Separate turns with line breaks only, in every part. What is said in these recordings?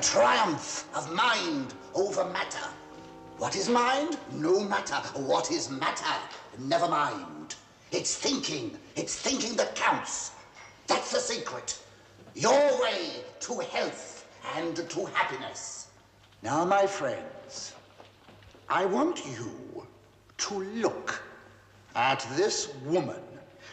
triumph of mind over matter. What is mind? No matter. What is matter? Never mind. It's thinking that counts. That's the secret. Your way to health and to happiness. Now, my friends, I want you to look at this woman.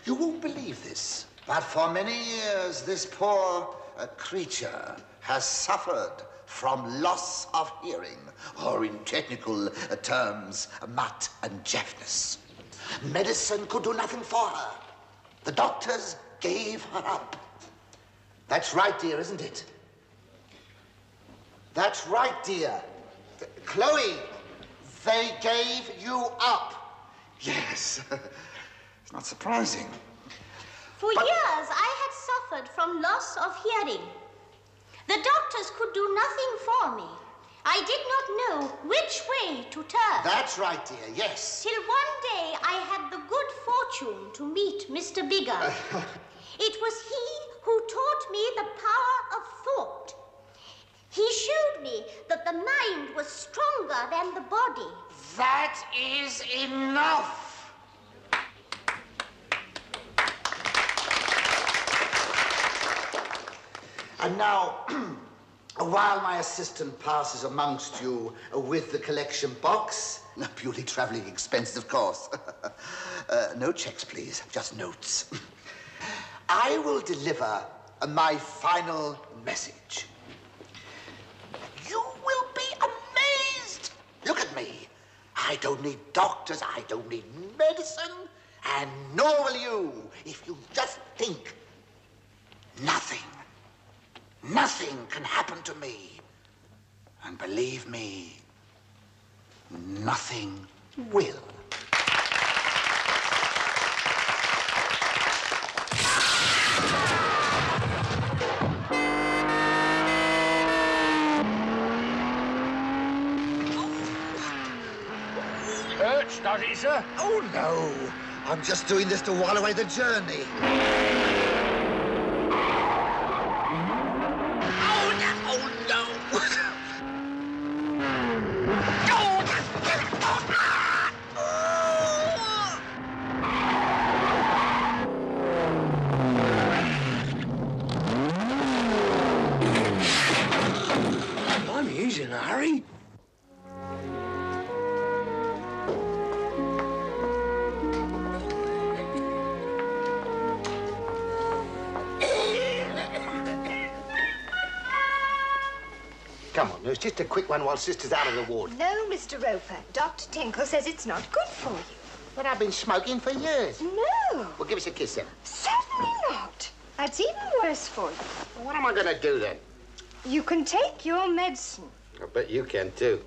You won't believe this, but for many years, this poor creature has suffered from loss of hearing, or in technical terms, mat and deafness. Medicine could do nothing for her. The doctors gave her up. That's right, dear, isn't it? That's right, dear. Chloe, they gave you up. Yes. It's not surprising.
For years, I had suffered from loss of hearing. The doctors could do nothing for me. I did not know which way to turn.
That's right, dear, yes.
Till one day I had the good fortune to meet Mr. Bigger. It was he who taught me the power of thought. He showed me that the mind was stronger than the body.
That is enough. And now, while my assistant passes amongst you with the collection box, purely traveling expenses, of course. No checks, please, just notes. I will deliver my final message. You will be amazed. Look at me. I don't need doctors, I don't need medicine, and nor will you if you just think. Nothing can happen to me. And believe me, nothing will.
Hurts, does it, sir?
Oh, no. I'm just doing this to while away the journey.
He's in a hurry.
Come on, nurse, just a quick one while Sister's out of the ward.
No, Mr. Roper. Dr. Tinkle says it's not good for you.
But I've been smoking for years.
No.
Well, give us a kiss then.
Certainly not. That's even worse for you.
Well, what am I going to do then?
You can take your medicine.
I bet you can, too.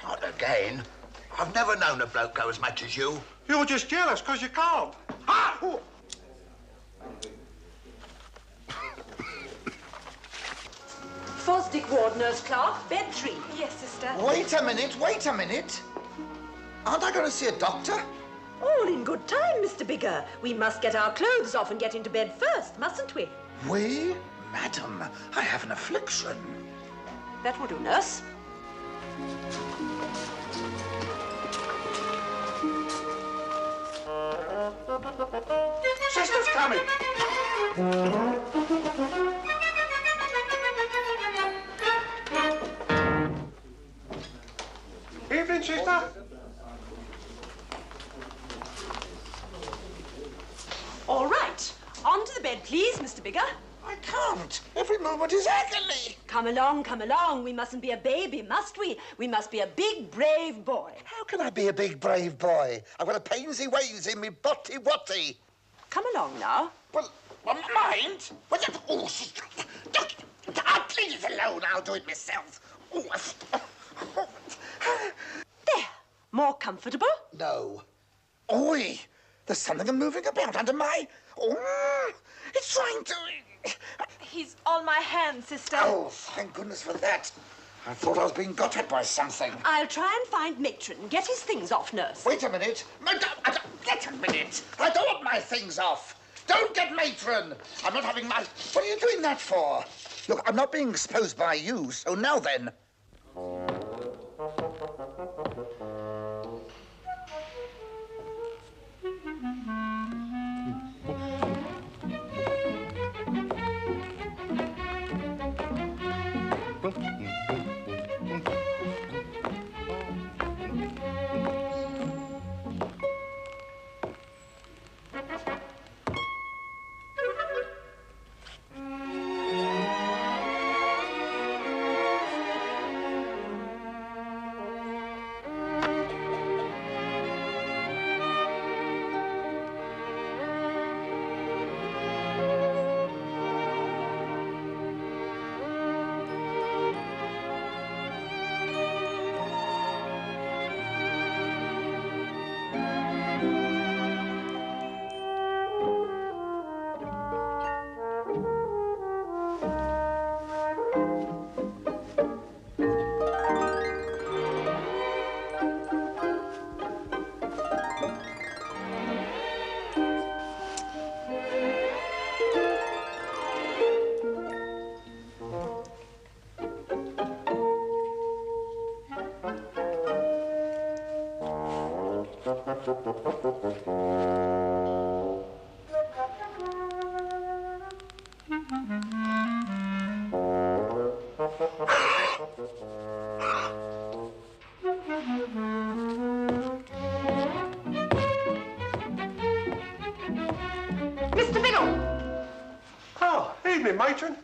Not again. I've never known a bloke go as much as you.
You're just jealous because you can't. Ah! Oh.
Fosdick Ward, Nurse Clark, bed 3.
Yes, sister.
Wait a minute. Aren't I going to see a doctor?
All in good time, Mr. Bigger. We must get our clothes off and get into bed first, mustn't we?
We? Madam, I have an affliction.
That will do, nurse.
Sister's coming. Evening, sister.
All right. On to the bed, please, Mr. Bigger.
I can't. Every moment is agony.
Come along. We mustn't be a baby, must we? We must be a big, brave boy.
How can I be a big, brave boy? I've got a painsy ways in me botty-watty.
Come along now.
Well, mind? Well, oh, sister. Please alone. I'll do it myself.
There. More comfortable?
No. Oi! There's something moving about under my... Oh, it's trying to...
He's on my hand, sister.
Oh, thank goodness for that. I thought I was being got at by something.
I'll try and find Matron. Get his things off, nurse.
Wait a minute. Get a minute. I don't want my things off. Don't get Matron. I'm not having my... What are you doing that for? Look, I'm not being exposed by you, so now then.
Mr. Biddle!
Oh, evening, Matron.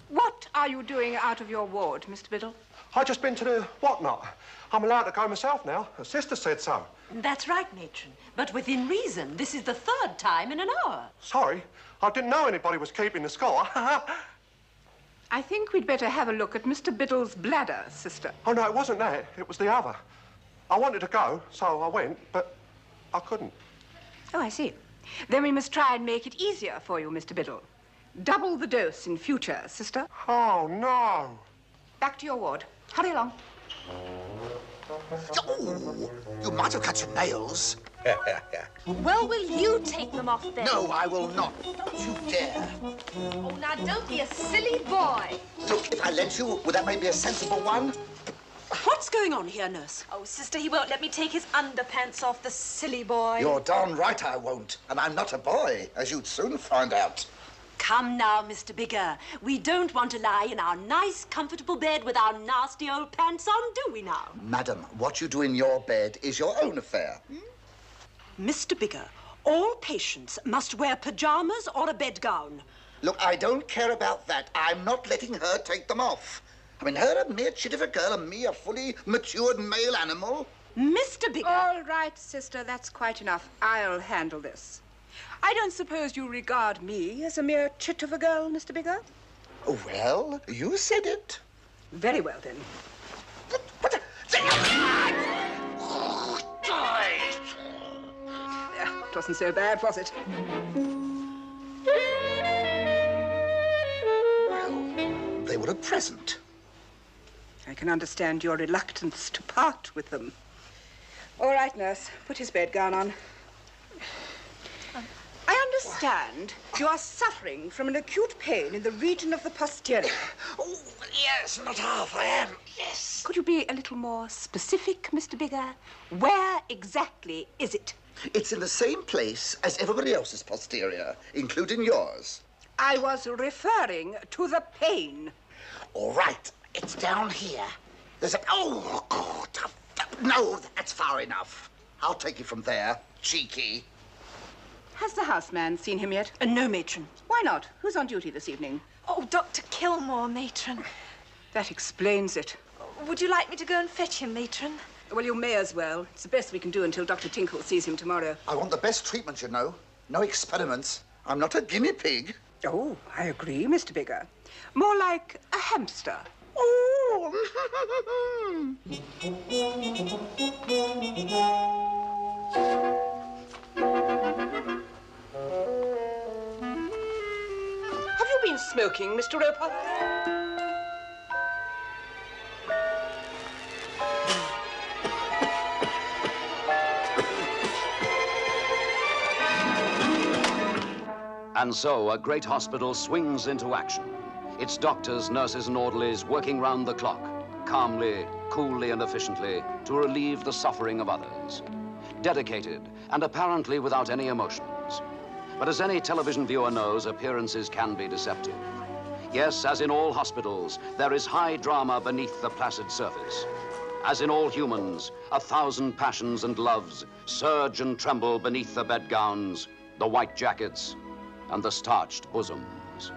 What are you doing out of your ward, Mr. Biddle?
I just been to the whatnot. I'm allowed to go myself now. Her sister said so.
That's right, Matron. But within reason. This is the third time in an hour.
Sorry, I didn't know anybody was keeping the score.
I think we'd better have a look at Mr. Biddle's bladder, sister.
Oh, no, it wasn't that. It was the other. I wanted to go, so I went, but I couldn't.
Oh, I see. Then we must try and make it easier for you, Mr. Biddle. Double the dose in future, sister.
Oh, no.
Back to your ward. Hurry along.
Oh, you might have cut your nails.
Well, will you take them off then?
No, I will not. Don't you dare.
Oh, now don't be a silly boy.
Look, if I let you, would that make me a sensible one?
What's going on here, nurse?
Oh, sister, he won't let me take his underpants off, the silly boy.
You're darn right I won't. And I'm not a boy, as you'd soon find out.
Come now, Mr. Bigger. We don't want to lie in our nice, comfortable bed with our nasty old pants on, do we now?
Madam, what you do in your bed is your own affair.
Mr. Bigger, all patients must wear pajamas or a bedgown.
Look, I don't care about that. I'm not letting her take them off. I mean, her a mere chit of a girl and me a fully matured male animal.
Mr. Bigger!
All right, sister, that's quite enough. I'll handle this. I don't suppose you regard me as a mere chit of a girl, Mr. Bigger?
Well, you said it.
Very well, then. It wasn't so bad, was it?
Well, they were a present.
I can understand your reluctance to part with them. All right, nurse, put his bedgown on. I understand you are suffering from an acute pain in the region of the posterior.
Oh, yes, not half, I am, yes.
Could you be a little more specific, Mr. Bigger? Where exactly is it?
It's in the same place as everybody else's posterior, including yours.
I was referring to the pain.
All right, it's down here. There's a... Oh, God. No, that's far enough. I'll take it from there, cheeky.
Has the houseman seen him yet?
No, matron.
Why not? Who's on duty this evening?
Oh, Dr. Kilmore, matron.
That explains it.
Would you like me to go and fetch him, matron?
Well, you may as well. It's the best we can do until Dr. Tinkle sees him tomorrow.
I want the best treatment, you know. No experiments. I'm not a guinea pig.
Oh, I agree, Mr. Bigger. More like a hamster.
Oh!
Have you been
smoking, Mr. Roper?
And so a great hospital swings into action. Its doctors, nurses, and orderlies working round the clock, calmly, coolly, and efficiently to relieve the suffering of others. Dedicated and apparently without any emotions. But as any television viewer knows, appearances can be deceptive. Yes, as in all hospitals, there is high drama beneath the placid surface. As in all humans, 1,000 passions and loves surge and tremble beneath the bedgowns, the white jackets, and the starched bosoms.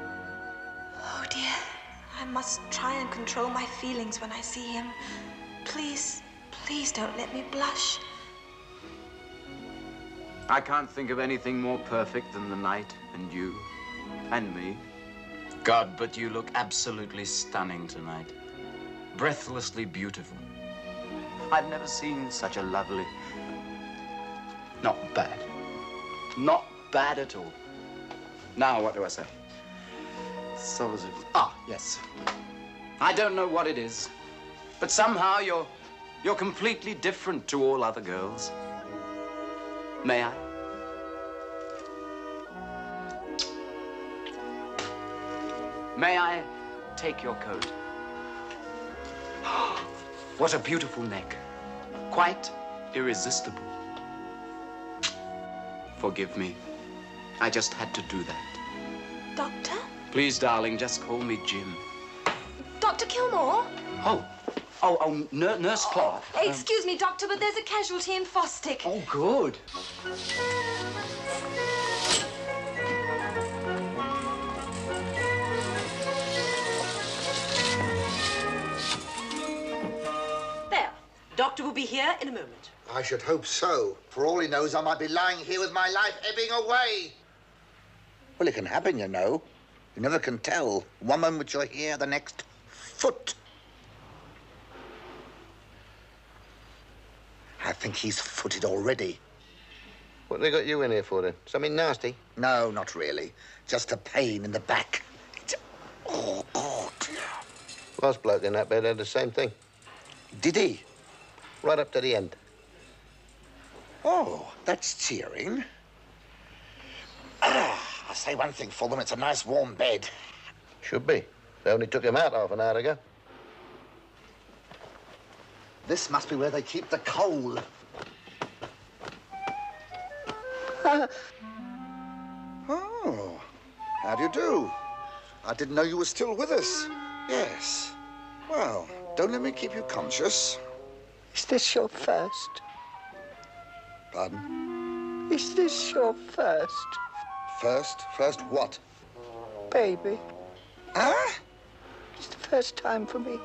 Oh, dear. I must try and control my feelings when I see him. Please, please don't let me blush.
I can't think of anything more perfect than the night and you and me. God, but you look absolutely stunning tonight. Breathlessly beautiful. I've never seen such a lovely... Not bad. Not bad at all. Now, what do I say? So is it? Ah, yes. I don't know what it is, but somehow you're completely different to all other girls. May I? May I take your coat? What a beautiful neck. Quite irresistible. Forgive me. I just had to do that.
Doctor?
Please, darling, just call me Jim.
Dr. Kilmore?
Nurse Clark.
Excuse me, Doctor, but there's a casualty in Fosdick.
Oh, good.
There. Doctor will be here in a moment.
I should hope so. For all he knows, I might be lying here with my life ebbing away. Well, it can happen, you know. You never can tell. One moment you're here, the next, foot. I think he's footed already.
What they got you in here for, then? Something nasty?
No, not really. Just a pain in the back. Oh, dear.
Last bloke in that bed had the same thing.
Did he?
Right up to the end.
Oh, that's cheering. I'll say one thing for them. It's a nice warm bed.
Should be. They only took him out half an hour ago.
This must be where they keep the coal. Oh, how do you do? I didn't know you were still with us. Yes. Well, don't let me keep you conscious.
Is this your first?
Pardon?
Is this your first?
First? First what?
Baby.
Huh?
It's the first time for me.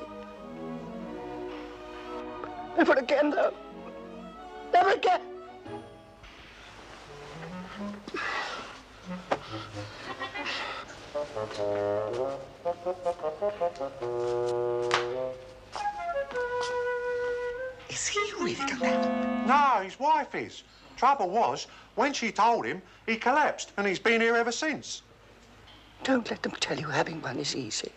Never again, though. Never again.
Is he really done that?
No, his wife is. Trouble was, when she told him, he collapsed, and he's been here ever since.
Don't let them tell you having one is easy.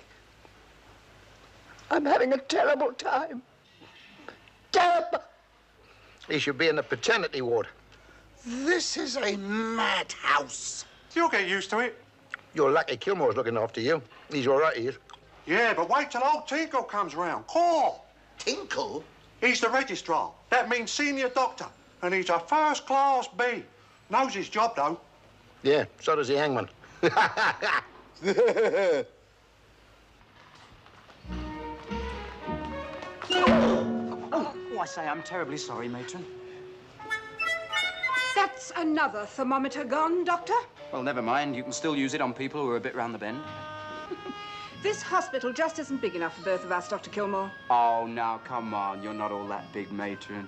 I'm having a terrible time. Terrible.
He should be in the paternity ward.
This is a madhouse.
You'll get used to it.
You're lucky Kilmore's looking after you. He's all right, he is.
Yeah, but wait till old Tinkle comes round. Call.
Tinkle?
He's the registrar. That means senior doctor. And he's a first-class B. Knows his job, though.
Yeah, so does the hangman.
I say, I'm terribly sorry, Matron.
That's another thermometer gone, Doctor.
Well, never mind. You can still use it on people who are a bit round the bend.
This hospital just isn't big enough for both of us, Dr. Kilmore.
Oh, now, come on. You're not all that big, Matron.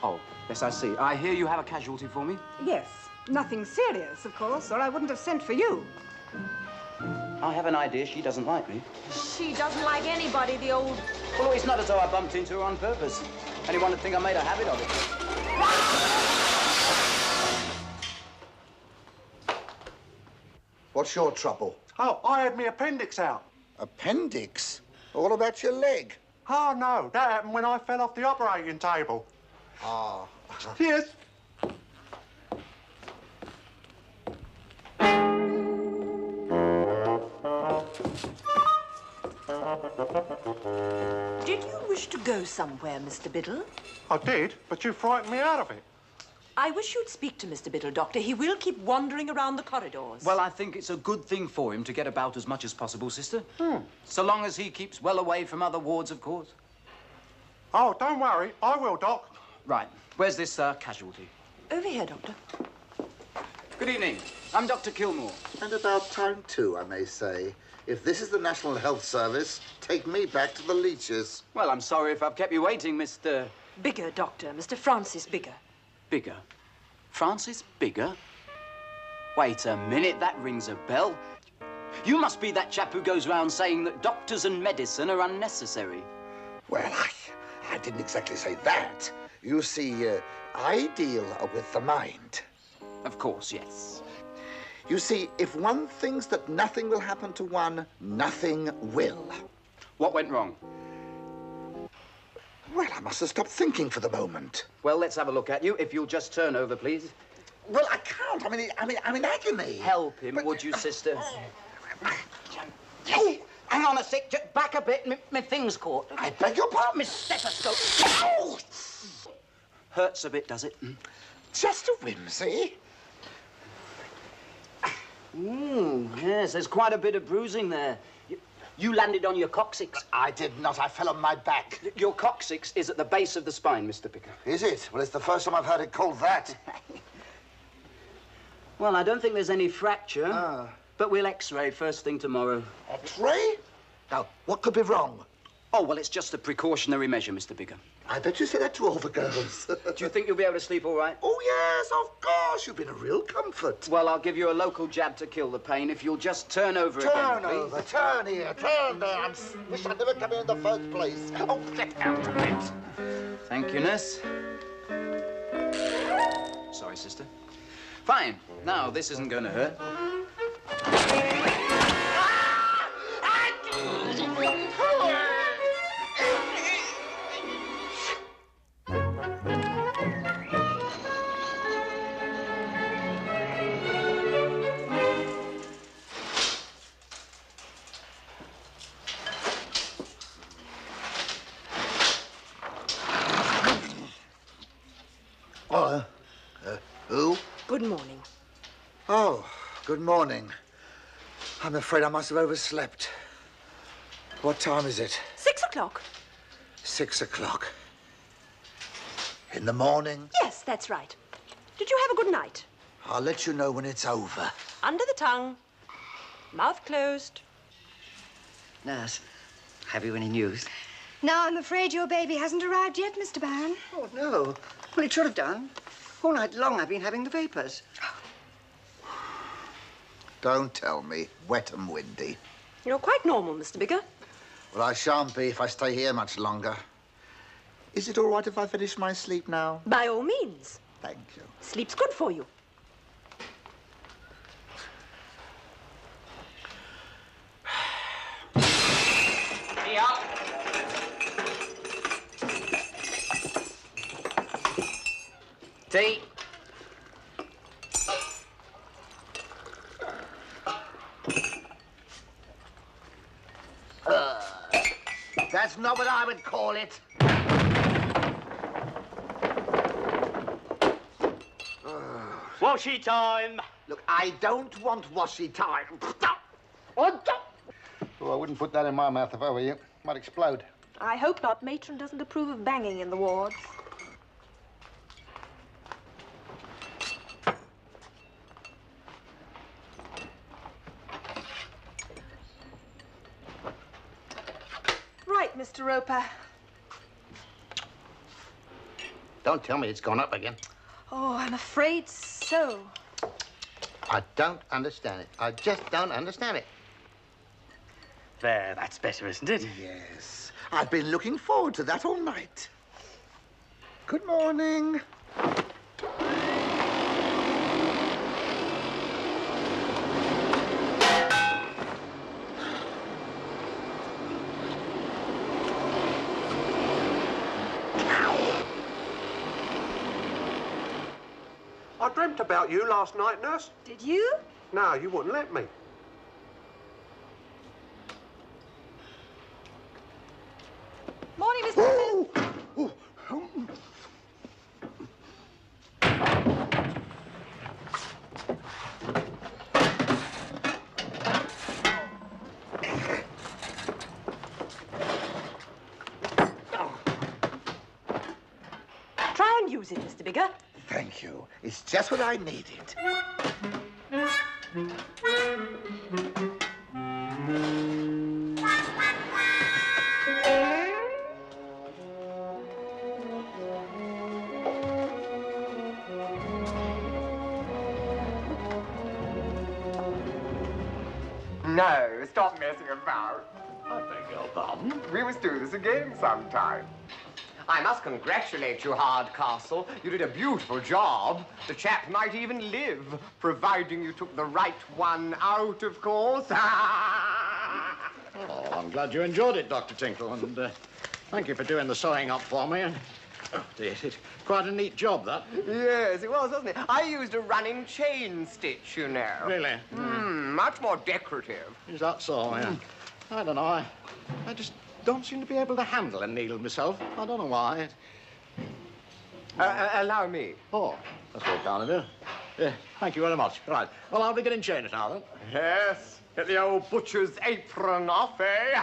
Oh, yes, I see. I hear you have a casualty for me.
Yes. Nothing serious, of course, or I wouldn't have sent for you.
I have an idea she doesn't like me.
She doesn't like anybody, the old...
Well, it's not as though I bumped into her on purpose. Anyone would think I made a habit of it.
What's your trouble?
Oh, I had my appendix out.
Appendix? All about your leg?
Oh, no, that happened when I fell off the operating table.
Ah.
Cheers.
Did you wish to go somewhere, Mr. Biddle?
I did, but you frightened me out of it.
I wish you'd speak to Mr. Biddle, Doctor. He will keep wandering around the corridors.
Well, I think it's a good thing for him to get about as much as possible, sister. So long as he keeps well away from other wards, of course.
Oh, don't worry. I will, Doc.
Right. Where's this casualty?
Over here, Doctor.
Good evening. I'm Dr. Kilmore.
And about time, too, I may say. If this is the National Health Service, take me back to the leeches.
Well, I'm sorry if I've kept you waiting, Mr.
Bigger, Doctor. Mr. Francis Bigger.
Bigger? Francis Bigger? Wait a minute, that rings a bell. You must be that chap who goes round saying that doctors and medicine are unnecessary.
Well, I didn't exactly say that. You see, I deal with the mind.
Of course, yes.
You see, if one thinks that nothing will happen to one, nothing will.
What went wrong?
Well, I must have stopped thinking for the moment.
Well, let's have a look at you. If you'll just turn over, please.
Well, I can't. I'm in agony.
Help him, would you, sister?
Oh, hang on a sec. Just back a bit. My thing's caught.
I beg your pardon?
My stethoscope.
Oh!
Hurts a bit, does it?
Just a whimsy.
Yes, there's quite a bit of bruising there. You landed on your coccyx.
I did not. I fell on my back.
Your coccyx is at the base of the spine, Mr. Bigger.
Is it? Well, it's the first time I've heard it called that.
Well, I don't think there's any fracture, but we'll X-ray first thing tomorrow.
X-ray? Now, what could be wrong?
Oh, well, it's just a precautionary measure, Mr. Bigger.
I bet you say that to all the girls.
Do you think you'll be able to sleep all right?
Oh, yes, of course. You've been a real comfort.
Well, I'll give you a local jab to kill the pain if you'll just turn over again,
Turn
please.
over, turn here, turn there. I wish I'd never come here in the first place. Oh, get out of it.
Thank you, nurse. Sorry, sister. Fine. Now, this isn't going to hurt.
Who?
Good morning.
Oh, good morning. I'm afraid I must have overslept. What time is it?
6 o'clock.
6 o'clock. In the morning?
Yes, that's right. Did you have a good night?
I'll let you know when it's over.
Under the tongue. Mouth closed.
Nurse, have you any news?
No, I'm afraid your baby hasn't arrived yet, Mr. Baron.
Oh, no. Well, it should have done. All night long I've been having the vapors.
Don't tell me. Wet and windy.
You're quite normal, Mr. Bigger.
Well, I shan't be if I stay here much longer. Is it all right if I finish my sleep now?
By all means.
Thank you.
Sleep's good for you.
Tea.
That's not what I would call it.
Washy time.
Look, I don't want washy time.
Oh, I wouldn't put that in my mouth if I were you. Might explode.
I hope not. Matron doesn't approve of banging in the wards. Right, Mr. Roper.
Don't tell me it's gone up again.
Oh, I'm afraid so.
I don't understand it. I just don't understand it.
There, that's better, isn't it?
Yes. I've been looking forward to that all night. Good morning.
I dreamt about you last night, nurse.
Did you?
No, you wouldn't let me.
Morning, Mr.
Oh!
Try and use it, Mr. Bigger.
Thank you. It's just what I needed.
No, stop messing about. I beg your pardon? We must do this again sometime. I must congratulate you, Hardcastle. You did a beautiful job. The chap might even live, providing you took the right one out, of course.
Oh, I'm glad you enjoyed it, Dr. Tinkle, and thank you for doing the sewing up for me. Oh, dear, it's quite a neat job, that.
Yes, it was, wasn't it? I used a running chain stitch, you know.
Really?
Much more decorative.
Is that so, yeah? I don't know. I just don't seem to be able to handle a needle myself. I don't know why.
Allow me.
Oh, that's very kind of you. Yeah, thank you very much. Right. Well, I'll be getting changed now, then.
Yes. Get the old butcher's apron off, eh?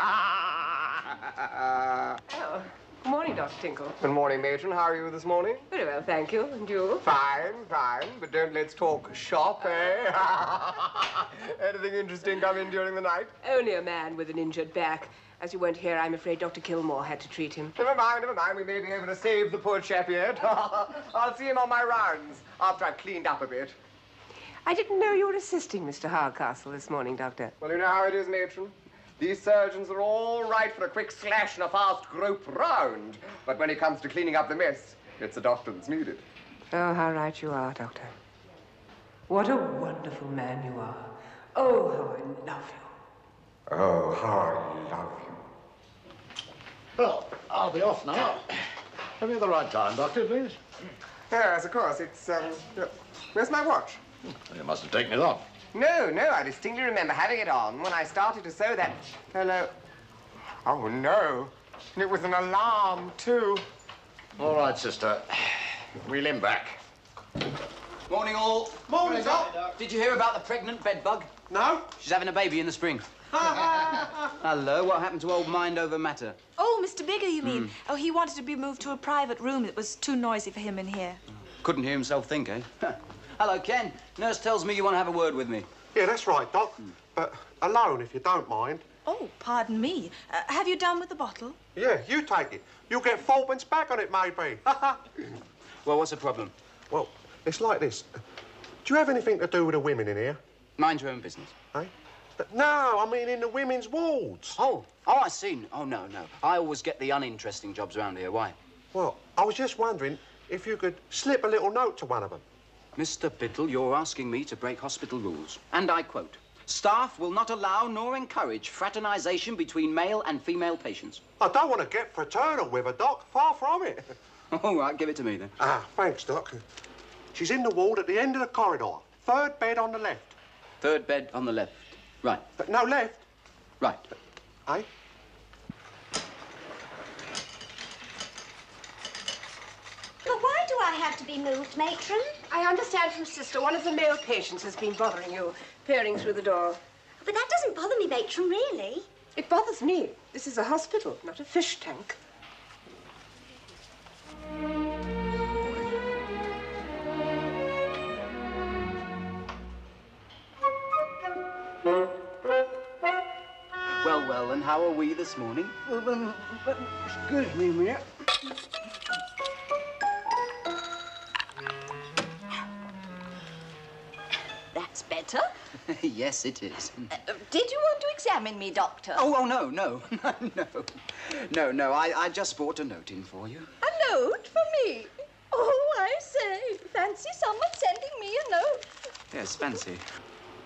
Oh, good morning, Dr. Tinkle.
Good morning, Matron. How are you this morning?
Very well, thank you. And you?
Fine, fine. But don't let's talk shop, eh? Anything interesting come in during the night?
Only a man with an injured back. As you weren't here, I'm afraid Dr. Kilmore had to treat him.
Never mind, never mind. We may be able to save the poor chap yet. I'll see him on my rounds after I've cleaned up a bit.
I didn't know you were assisting Mr. Hardcastle this morning, Doctor.
Well, you know how it is, Matron. These surgeons are all right for a quick slash and a fast grope round. But when it comes to cleaning up the mess, it's a doctor that's needed.
Oh, how right you are, Doctor. What a wonderful man you are. Oh, how I love you.
Oh, how I love you.
Well, I'll be off now. Have you the right time, Doctor, please?
Yes, of course. It's, where's my watch?
You must have taken it off.
No, no, I distinctly remember having it on when I started to sew that fellow. Oh, no. It was an alarm, too.
All right, sister. Wheel him back.
Morning, all.
Morning, Doc.
Did you hear about the pregnant bedbug?
No?
She's having a baby in the spring. Hello, what happened to old Mind Over Matter?
Oh, Mr. Bigger, you mean? Oh, he wanted to be moved to a private room. It was too noisy for him in here.
Couldn't hear himself think, eh? Hello, Ken. Nurse tells me you want to have a word with me.
Yeah, that's right, Doc. But alone, if you don't mind.
Oh, pardon me. Have you done with the bottle?
Yeah, you take it. You'll get fourpence back on it, maybe.
Well, what's the problem?
Well, it's like this. Do you have anything to do with the women in here?
Mind your own business.
Eh? No, I mean in the women's wards.
Oh, I see. Oh, no. I always get the uninteresting jobs around here. Why?
Well, I was just wondering if you could slip a little note to one of them.
Mr. Biddle, you're asking me to break hospital rules. And I quote, staff will not allow nor encourage fraternization between male and female patients.
I don't want to get fraternal with her, Doc. Far from it.
All right, give it to me, then.
Ah, thanks, Doc. She's in the ward at the end of the corridor. Third bed on the left.
Third bed on the left. Right.
No, left.
Right.
Eh?
But why do I have to be moved, Matron?
I understand from Sister one of the male patients has been bothering you, peering through the door.
But that doesn't bother me, Matron, really.
It bothers me. This is a hospital, not a fish tank.
Well, and how are we this morning?
Excuse me a minute.
That's better.
Yes, it is.
Did you want to examine me, Doctor?
Oh, no. No, I just brought a note in for you.
A note for me? Oh, I say, fancy someone sending me a note.
Yes, fancy.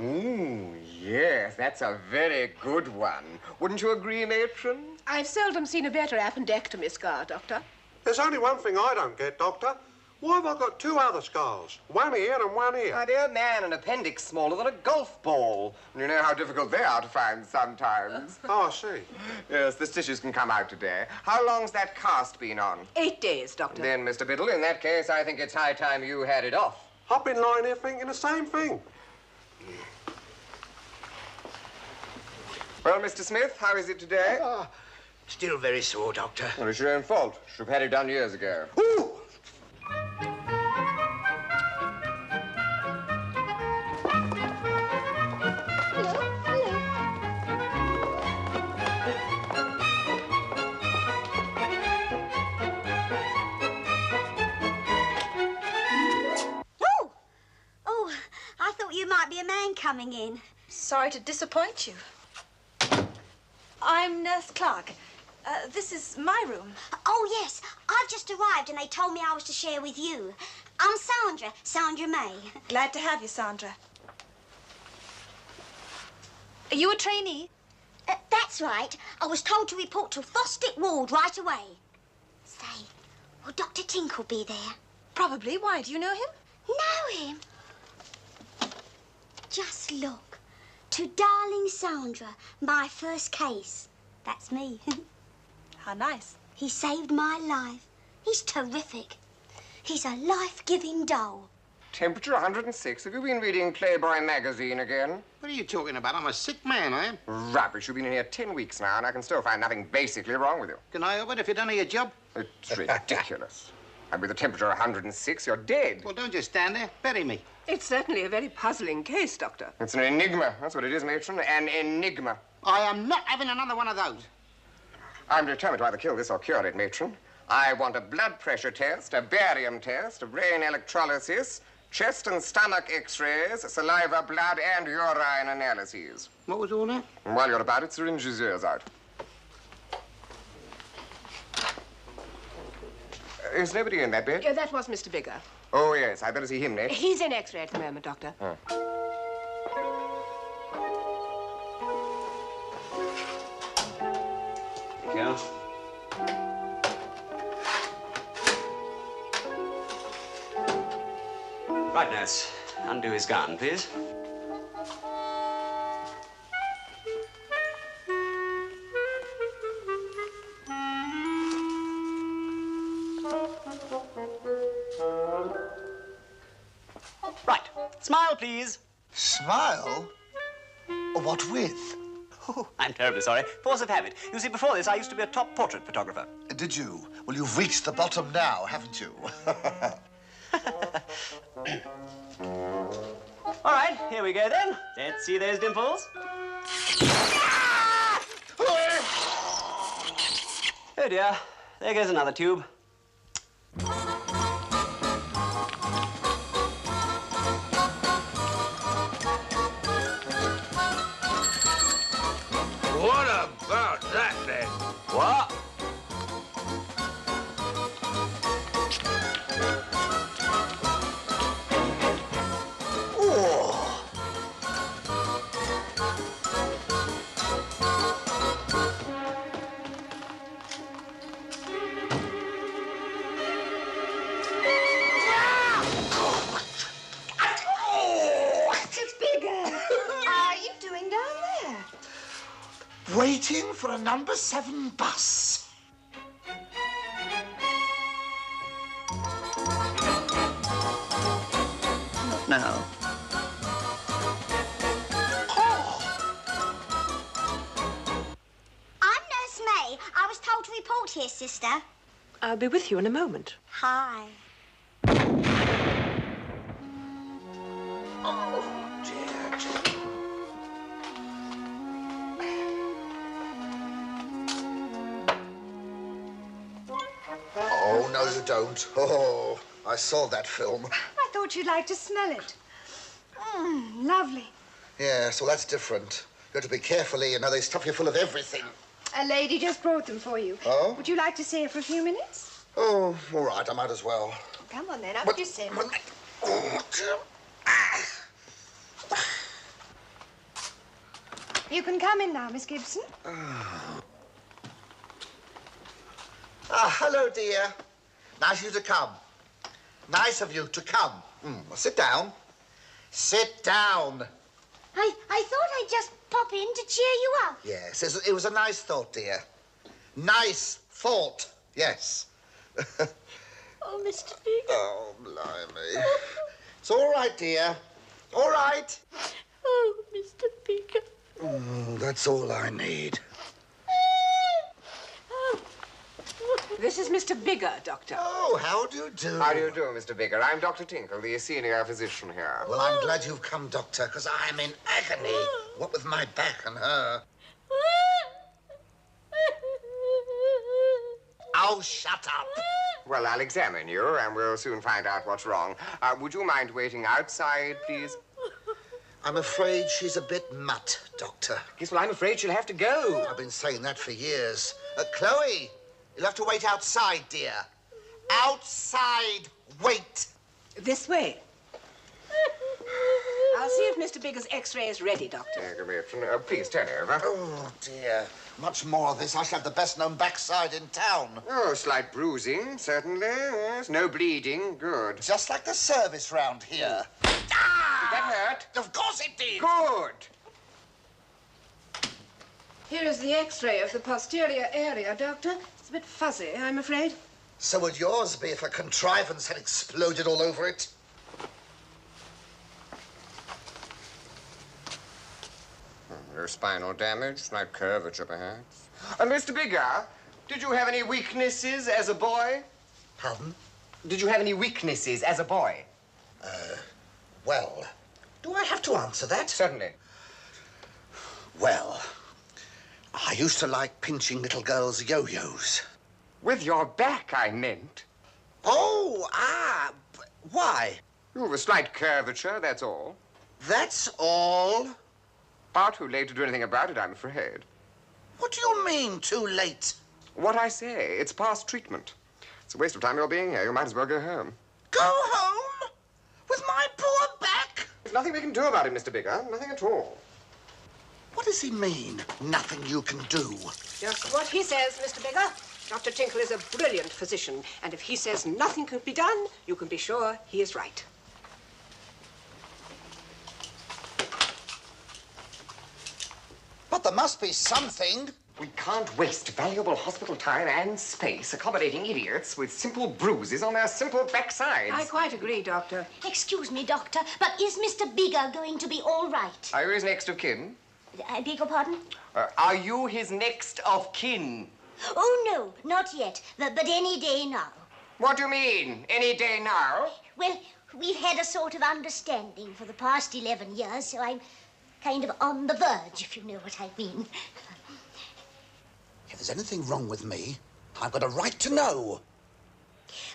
Ooh, yes, that's a very good one. Wouldn't you agree, Matron?
I've seldom seen a better appendectomy scar, Doctor.
There's only one thing I don't get, Doctor. Why have I got two other scars? One here and one here.
My dear man, an appendix smaller than a golf ball. You know how difficult they are to find sometimes.
Oh, I see.
Yes, the stitches can come out today. How long's that cast been on?
8 days, Doctor.
Then, Mr. Biddle, in that case, I think it's high time you had it off.
I've been lying here thinking the same thing.
Well, Mr. Smith, how is it today?
Still very sore, Doctor.
Well, it's your own fault. Should have had it done years ago.
Ooh!
You might be a man coming in.
Sorry to disappoint you. I'm Nurse Clark. This is my room.
Oh, yes. I've just arrived and they told me I was to share with you. I'm Sandra May.
Glad to have you, Sandra. Are you a trainee?
That's right. I was told to report to Fosdick Ward right away. Say, will Dr. Tinkle be there?
Probably. Why? Do you know him?
Know him? Just look. To darling Sandra, my first case. That's me.
How nice.
He saved my life. He's terrific. He's a life-giving doll.
Temperature 106. Have you been reading Playboy magazine again?
What are you talking about? I'm a sick man, I am.
Rubbish. You've been in here 10 weeks now, and I can still find nothing basically wrong with you.
Can I help it if you don't know your job?
It's ridiculous. And with a temperature 106, you're dead.
Well, don't just stand there. Bury me.
It's certainly a very puzzling case, Doctor.
It's an enigma. That's what it is, Matron. An enigma.
I am not having another one of those.
I'm determined to either kill this or cure it, Matron. I want a blood pressure test, a barium test, a brain electrolysis, chest and stomach x-rays, saliva, blood, and urine analyses.
What was all that?
And while you're about it, syringe his ears out. Is nobody in that bed?
Yeah, that was Mr. Bigger.
Oh, yes. I'd better see him next.
He's in X-ray at the moment, Doctor.
Oh.
Thank you. Right, nurse. Undo his gown, please. Right. Smile, please.
Smile? What with?
Oh, I'm terribly sorry. Force of habit. You see, before this, I used to be a top portrait photographer.
Did you? Well, you've reached the bottom now, haven't you?
All right, here we go then. Let's see those dimples. Oh dear, there goes another tube.
What about that, then?
What?
Waiting for a number 7 bus.
Not now.
I'm Nurse May. I was told to report here, sister.
I'll be with you in a moment.
Hi.
Oh, dear. Oh, no, you don't. Oh, I saw that film.
I thought you'd like to smell it. Lovely.
Yes, well, that's different. You have to be careful, you know, they stuff you full of everything.
A lady just brought them for you.
Oh?
Would you like to see her for a few minutes?
Oh, all right, I might as well.
Come on, then, up you sit.
Oh, dear.
You can come in now, Miss Gibson.
Ah, hello, dear. Nice of you to come. Nice of you to come. Well, sit down. Sit down.
I thought I'd just pop in to cheer you up.
Yes, it was a nice thought, dear. Nice thought, yes.
Oh, Mr. Bigger.
Oh, blimey. It's all right, dear. All right.
Oh, Mr. Bigger.
That's all I need.
This is Mr. Bigger, Doctor.
Oh, how do you do?
How do you do, Mr. Bigger? I'm Dr. Tinkle, the senior physician here.
Well, I'm glad you've come, Doctor, because I'm in agony. What with my back and her. Oh, shut up.
Well, I'll examine you, and we'll soon find out what's wrong. Would you mind waiting outside, please?
I'm afraid she's a bit mutt, Doctor.
Yes, well, I'm afraid she'll have to go.
I've been saying that for years. Chloe, you'll have to wait outside, dear. Outside, wait.
This way. I'll see if Mr. Bigger's X-ray is ready, Doctor.
Thank you, Matron. Please turn over.
Oh, dear. Much more of this. I shall have the best-known backside in town.
Oh, slight bruising, certainly. Yes, no bleeding. Good.
Just like the service round here.
Did that hurt?
Of course it did.
Good.
Here is the X-ray of the posterior area, Doctor. It's a bit fuzzy, I'm afraid.
So would yours be if a contrivance had exploded all over it?
No spinal damage, slight curvature, perhaps. Mr. Bigger, did you have any weaknesses as a boy?
Pardon?
Did you have any weaknesses as a boy?
Well, do I have to answer that?
Certainly.
Well, I used to like pinching little girls' yo-yos.
With your back, I meant.
Oh, why?
You have a slight curvature, that's all.
That's all?
Far too late to do anything about it, I'm afraid.
What do you mean, too late?
What I say, it's past treatment. It's a waste of time your being here. You might as well go home.
Go home? With my poor back?
There's nothing we can do about it, Mr. Bigger. Nothing at all.
What does he mean, nothing you can do?
Just what he says, Mr. Bigger. Dr. Tinkle is a brilliant physician, and if he says nothing can be done, you can be sure he is right.
But there must be something.
We can't waste valuable hospital time and space accommodating idiots with simple bruises on their simple backsides.
I quite agree, Doctor.
Excuse me, Doctor, but is Mr. Bigger going to be all right?
Are you his next of kin?
I beg your pardon?
Are you his next of kin?
Oh, no, not yet, but any day now.
What do you mean, any day now?
Well, we've had a sort of understanding for the past 11 years, so I'm kind of on the verge, if you know what I mean.
If there's anything wrong with me, I've got a right to know.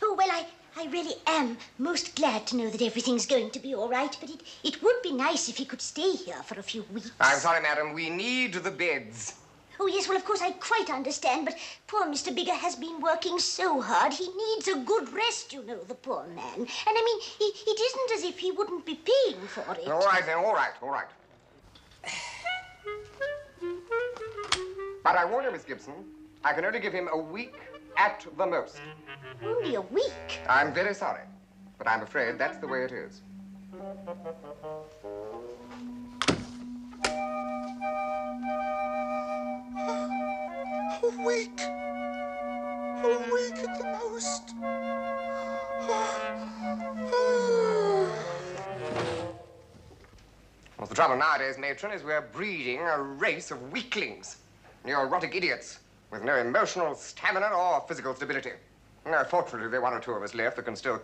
Oh, well, I really am most glad to know that everything's going to be all right, but it would be nice if he could stay here for a few weeks.
I'm sorry, madam. We need the beds.
Oh, yes, well, of course, I quite understand, but poor Mr. Bigger has been working so hard. He needs a good rest, you know, the poor man. And, I mean, it isn't as if he wouldn't be paying for it.
All right, then, all right. But I warn you, Miss Gibson, I can only give him a week at the most.
Only a week?
I'm very sorry, but I'm afraid that's the way it is.
A week. A week at the most.
Well, the trouble nowadays, Matron, is we're breeding a race of weaklings. Neurotic idiots with no emotional stamina or physical stability. No, fortunately, there are one or two of us left that can still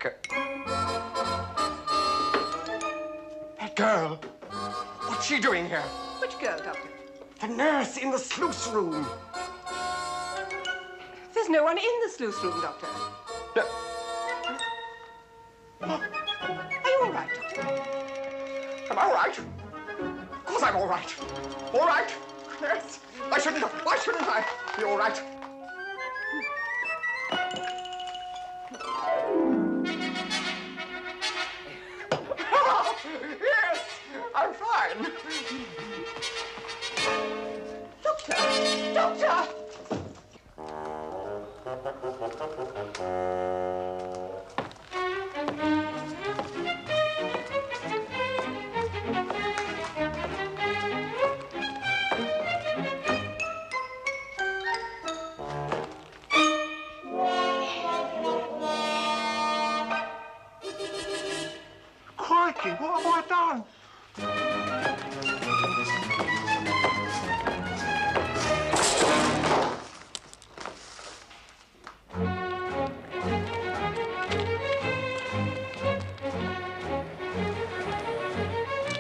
That girl! What's she doing here?
Which girl, Doctor?
The nurse in the sluice room.
There's no one in the sluice room, Doctor.
No.
Are you all right, Doctor?
Am I all right? Of course I'm all right. All right? Yes. Why shouldn't I be all right? Yes, I'm fine.
Doctor!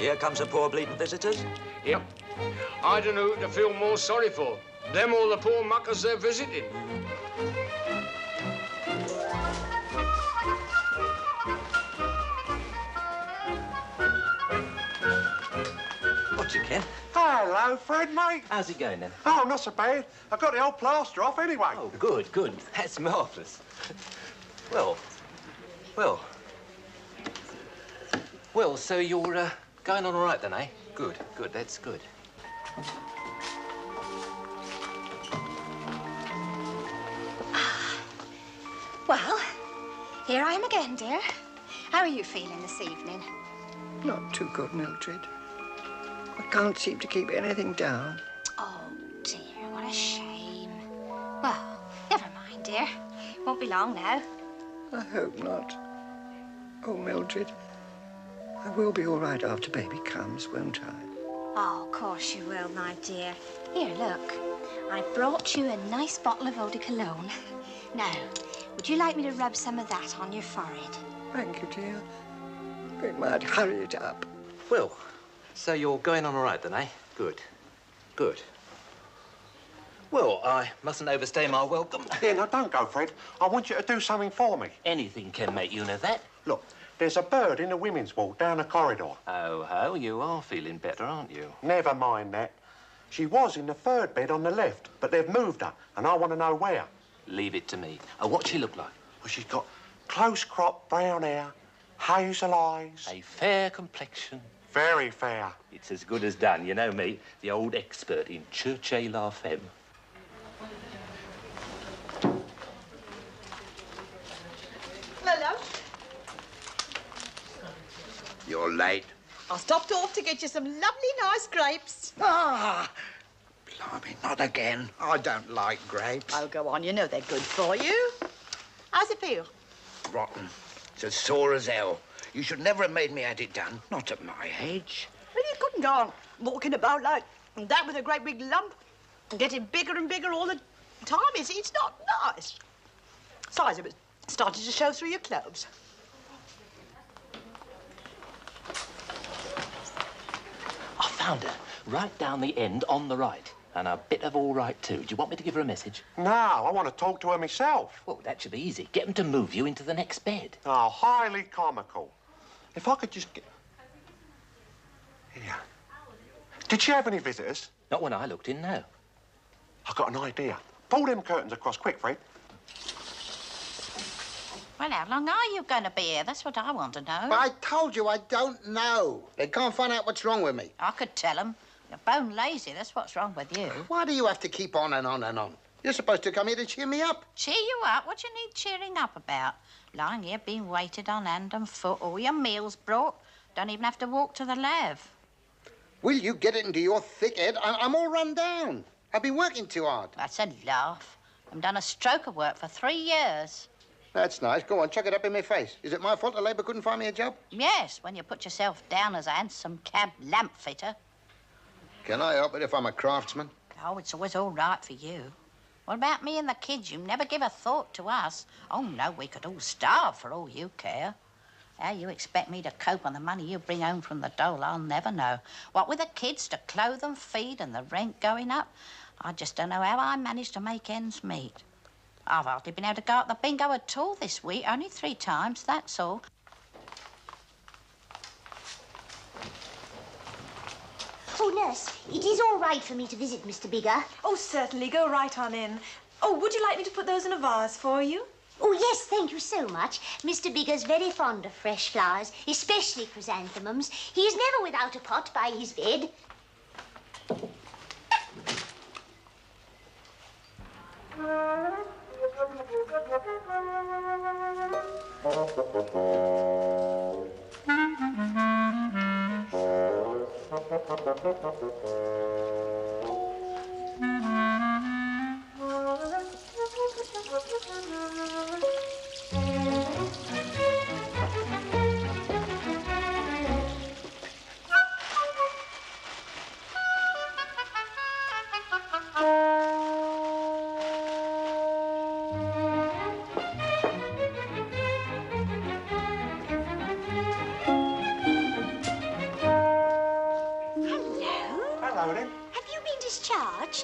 Here comes the poor bleeding visitors.
Yep. I don't know who to feel more sorry for. Them or the poor muckers they're visiting.
What you, Ken?
Hello, Fred, mate.
How's it going, then?
Oh, not so bad. I got the old plaster off anyway.
Oh, good, good. That's marvellous. Well, so you're going on all right, then, eh? Good, good, that's good.
Well, here I am again, dear. How are you feeling this evening?
Not too good, Mildred. I can't seem to keep anything down.
Oh, dear, what a shame. Well, never mind, dear. Won't be long now.
I hope not. Oh, Mildred, I will be all right after baby comes, won't I?
Oh, of course you will, my dear. Here, look. I brought you a nice bottle of eau de cologne. Now, would you like me to rub some of that on your forehead?
Thank you, dear. It might hurry it up.
Well, so you're going on all right, then, eh? Good, good. Well, I mustn't overstay my welcome.
Yeah, no, don't go, Fred. I want you to do something for me.
Anything can make you know that.
Look, there's a bird in the women's ward down the corridor.
Oh, you are feeling better, aren't you?
Never mind that. She was in the third bed on the left, but they've moved her, and I want to know where.
Leave it to me. Oh, what's she look like?
Well, she's got close-cropped brown hair, hazel eyes.
A fair complexion.
Very fair.
It's as good as done. You know me, the old expert in Church la Femme.
Hello.
You're late.
I stopped off to get you some lovely, nice grapes.
Ah! Blimey, not again. I don't like grapes.
Oh, go on. You know they're good for you. How's it feel?
Rotten. It's as sore as hell. You should never have made me had it done. Not at my age.
Well, you couldn't go on walking about like that with a great big lump and getting bigger and bigger all the time. It's not nice. Besides, it was starting to show through your clothes.
I found her right down the end on the right. And a bit of all right, too. Do you want me to give her a message?
No, I want to talk to her myself.
Well, that should be easy. Get them to move you into the next bed.
Oh, highly comical. If I could just get... Here. Did she have any visitors?
Not when I looked in, no.
I've got an idea. Pull them curtains across quick, Fred.
Well, how long are you going to be here? That's what I want to know.
I told you I don't know. They can't find out what's wrong with me.
I could tell them. You're bone lazy. That's what's wrong with you.
Why do you have to keep on and on and on? You're supposed to come here to cheer me up.
Cheer you up? What you need cheering up about? Lying here being waited on hand and foot, all your meals brought. Don't even have to walk to the lav.
Will you get it into your thick head? I'm all run down. I've been working too hard.
That's a laugh. I've done a stroke of work for 3 years.
That's nice. Go on, chuck it up in my face. Is it my fault the Labour couldn't find me a job?
Yes, when you put yourself down as a handsome cab lamp fitter.
Can I help it if I'm a craftsman?
Oh, it's always all right for you. What about me and the kids? You never give a thought to us. Oh, no, we could all starve for all you care. How you expect me to cope on the money you bring home from the dole, I'll never know. What with the kids to clothe and feed and the rent going up, I just don't know how I managed to make ends meet. I've hardly been able to go up the bingo at all this week, only 3 times, that's all.
Oh, nurse, it is all right for me to visit Mr. Bigger.
Oh, certainly. Go right on in. Oh, would you like me to put those in a vase for you?
Oh, yes, thank you so much. Mr. Bigger's very fond of fresh flowers, especially chrysanthemums. He is never without a pot by his bed.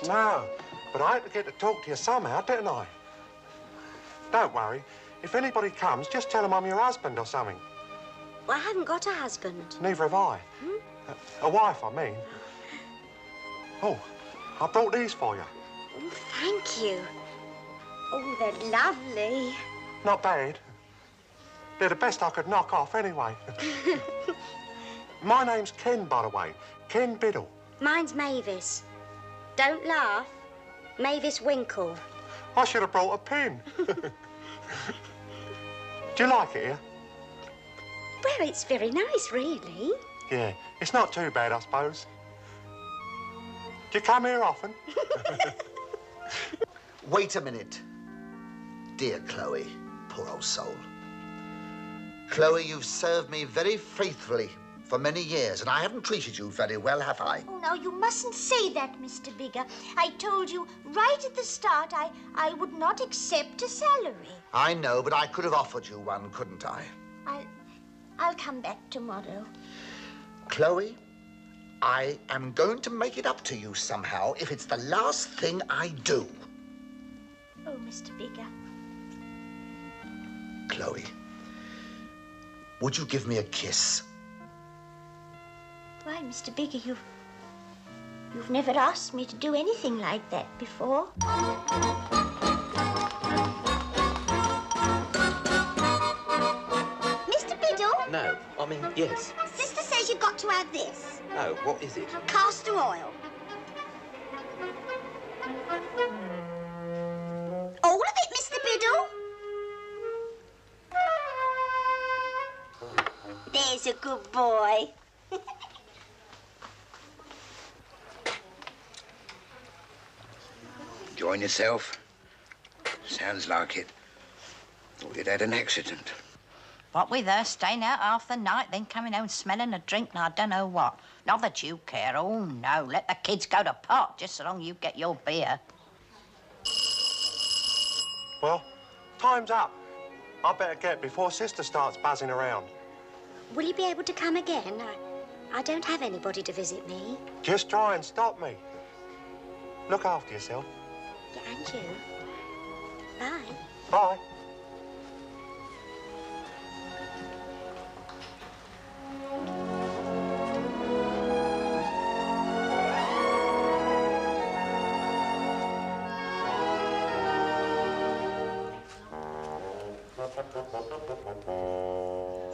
No, but I had to get to talk to you somehow, didn't I? Don't worry. If anybody comes, just tell them I'm your husband or something.
Well, I haven't got a husband.
Neither have I. A wife, I mean. Oh, I brought these for you.
Oh, thank you. Oh, they're lovely.
Not bad. They're the best I could knock off anyway. My name's Ken, by the way. Ken Biddle.
Mine's Mavis. Don't laugh. Mavis Winkle.
I should have brought a pin. Do you like it here?
Well, it's very nice, really.
Yeah, it's not too bad, I suppose. Do you come here often?
Wait a minute. Dear Chloe, poor old soul. Chloe, you've served me very faithfully for many years, and I haven't treated you very well, have I?
Oh, now, you mustn't say that, Mr. Bigger. I told you right at the start I would not accept a salary.
I know, but I could have offered you one, couldn't I?
I'll come back tomorrow.
Chloe, I am going to make it up to you somehow if it's the last thing I do.
Oh, Mr. Bigger.
Chloe, would you give me a kiss?
Why, Mr. Bigger, you've never asked me to do anything like that before. Mr. Biddle?
No, I mean, yes.
Sister says you've got to have this.
Oh, what is it?
Castor oil. All of it, Mr. Biddle. There's a good boy.
Enjoying yourself? Sounds like it. Thought you'd had an accident.
What with her staying out half the night, then coming home smelling a drink and I don't know what. Not that you care. Oh, no. Let the kids go to pot just so long you get your beer.
Well, time's up. I better get before Sister starts buzzing around.
Will you be able to come again? I don't have anybody to visit me.
Just try and stop me. Look after yourself.
Yeah, and you. Bye.
Bye.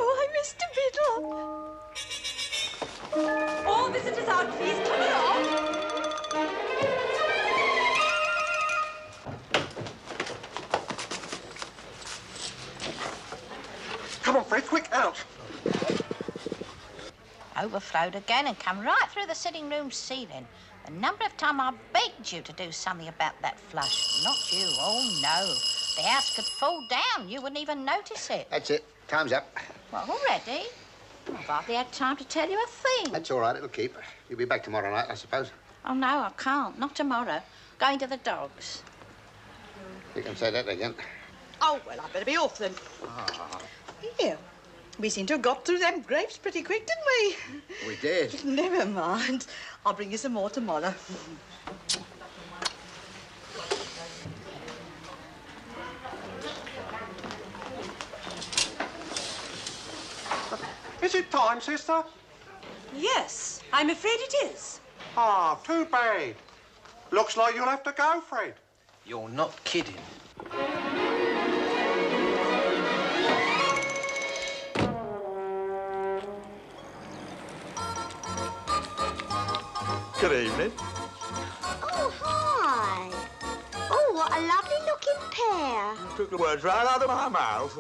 Oh, Mr. Biddle. All visitors out, please. Come along.
Come on, Fred, quick, out.
Overflowed again and come right through the sitting room ceiling. The number of times I begged you to do something about that flush. Not you. Oh, no. The house could fall down. You wouldn't even notice it.
That's it. Time's up.
Well, already? I've hardly had time to tell you a thing.
That's all right. It'll keep. You'll be back tomorrow night, I suppose.
Oh, no, I can't. Not tomorrow. Going to the dogs.
You can say that again.
Oh, well, I better be off then.
Ah.
Here. We seem to have got through them grapes pretty quick, didn't we?
We did.
Never mind. I'll bring you some more tomorrow.
Is it time, Sister?
Yes, I'm afraid it is.
Ah, too bad. Looks like you'll have to go, Fred.
You're not kidding.
Good evening.
Oh, hi. Oh, what a lovely-looking pair.
You took the words right out of my mouth.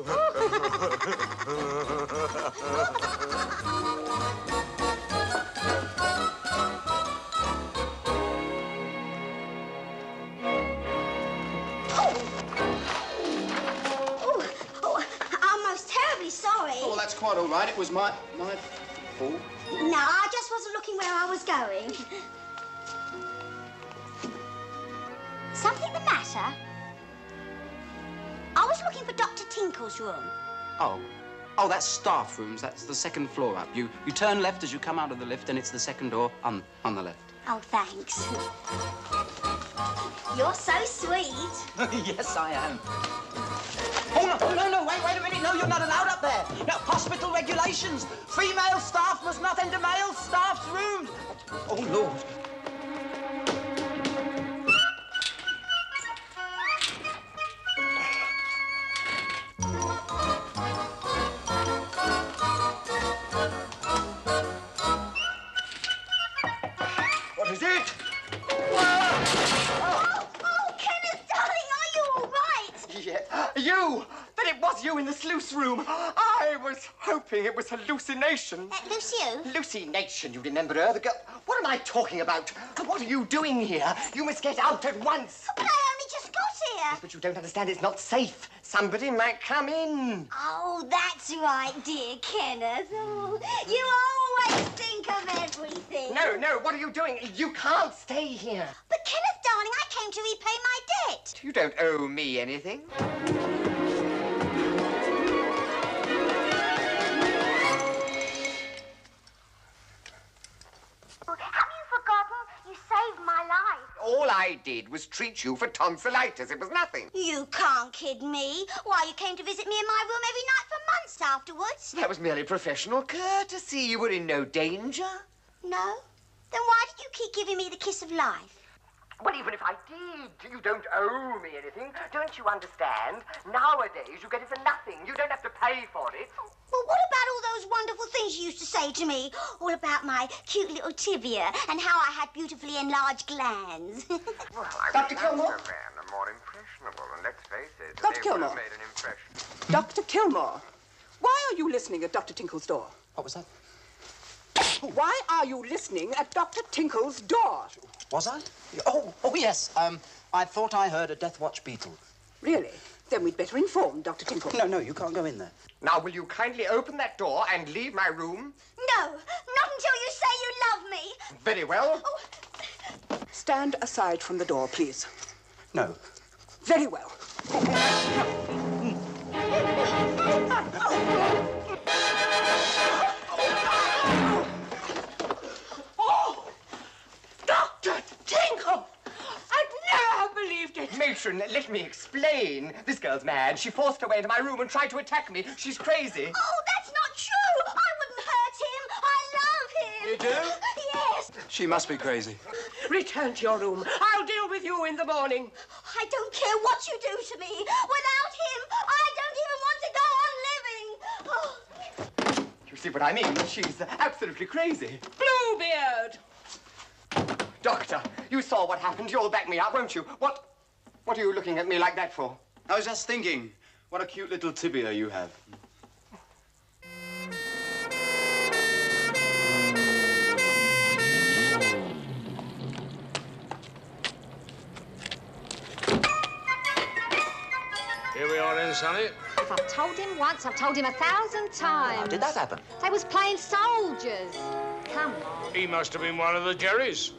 Oh, I'm most terribly sorry.
Oh, well, that's quite all right. It was my fault.
No, I just wasn't looking where I was going. Something the matter? I was looking for Dr. Tinkle's room.
Oh, that's staff rooms. That's the second floor up. You turn left as you come out of the lift, and it's the second door on the left.
Oh, thanks. You're so sweet.
Yes, I am. Oh, no, wait a minute. No, you're not allowed up there. No, hospital regulations. Female staff must not enter male staff's rooms. Oh, Lord.
What is it?
Oh, Kenneth, darling, are you all right?
Yeah, you! But it was you in the sluice room. I was hoping it was hallucination.
Lucio?
Hallucination, you remember her, the girl. What am I talking about? What are you doing here? You must get out at once.
But I only just got here.
Yes, but you don't understand. It's not safe. Somebody might come in.
Oh, that's right, dear Kenneth. Oh, you always think of everything.
No, what are you doing? You can't stay here.
But Kenneth, darling, I came to repay my debt.
You don't owe me anything.
Have you forgotten? You saved my life.
All I did was treat you for tonsillitis. It was nothing.
You can't kid me. Why, you came to visit me in my room every night for months afterwards.
That was merely professional courtesy. You were in no danger.
No? Then why did you keep giving me the kiss of life?
Well, even if I did, you don't owe me anything. Don't you understand? Nowadays, you get it for nothing. You don't have to pay for it.
Well, what about all those wonderful things you used to say to me? All about my cute little tibia and how I had beautifully enlarged glands.
Well, I
Dr. Kilmore?
man, are more impressionable, and let's face it,
Dr.
they would
Kilmore?
have made an impression.
Dr. Kilmore, why are you listening at Dr. Tinkle's door?
What was that?
Why are you listening at Dr. Tinkle's door?
Was I? Oh, yes. I thought I heard a Death Watch beetle.
Really? Then we'd better inform Dr. Tinkle.
No, you can't go in there.
Now, will you kindly open that door and leave my room?
No, not until you say you love me.
Very well.
Stand aside from the door, please.
No.
Very well.
Oh! Dr. Tinkle! I'd never have believed it. Matron, let me explain. This girl's mad. She forced her way into my room and tried to attack me. She's crazy.
Oh, that's not true. I wouldn't hurt him. I love him.
You do?
Yes.
She must be crazy.
Return to your room. I'll deal with you in the morning.
I don't care what you do to me. Without him, I don't even want to go on living. Oh.
You see what I mean? She's absolutely crazy.
Bluebeard!
Doctor, you saw what happened. You'll back me up, won't you? What are you looking at me like that for?
I was just thinking, what a cute little tibia you have.
Here we are then, Sonny.
If I've told him once, I've told him 1,000 times.
How did that happen?
They was playing soldiers. Come on.
He must have been one of the Jerrys.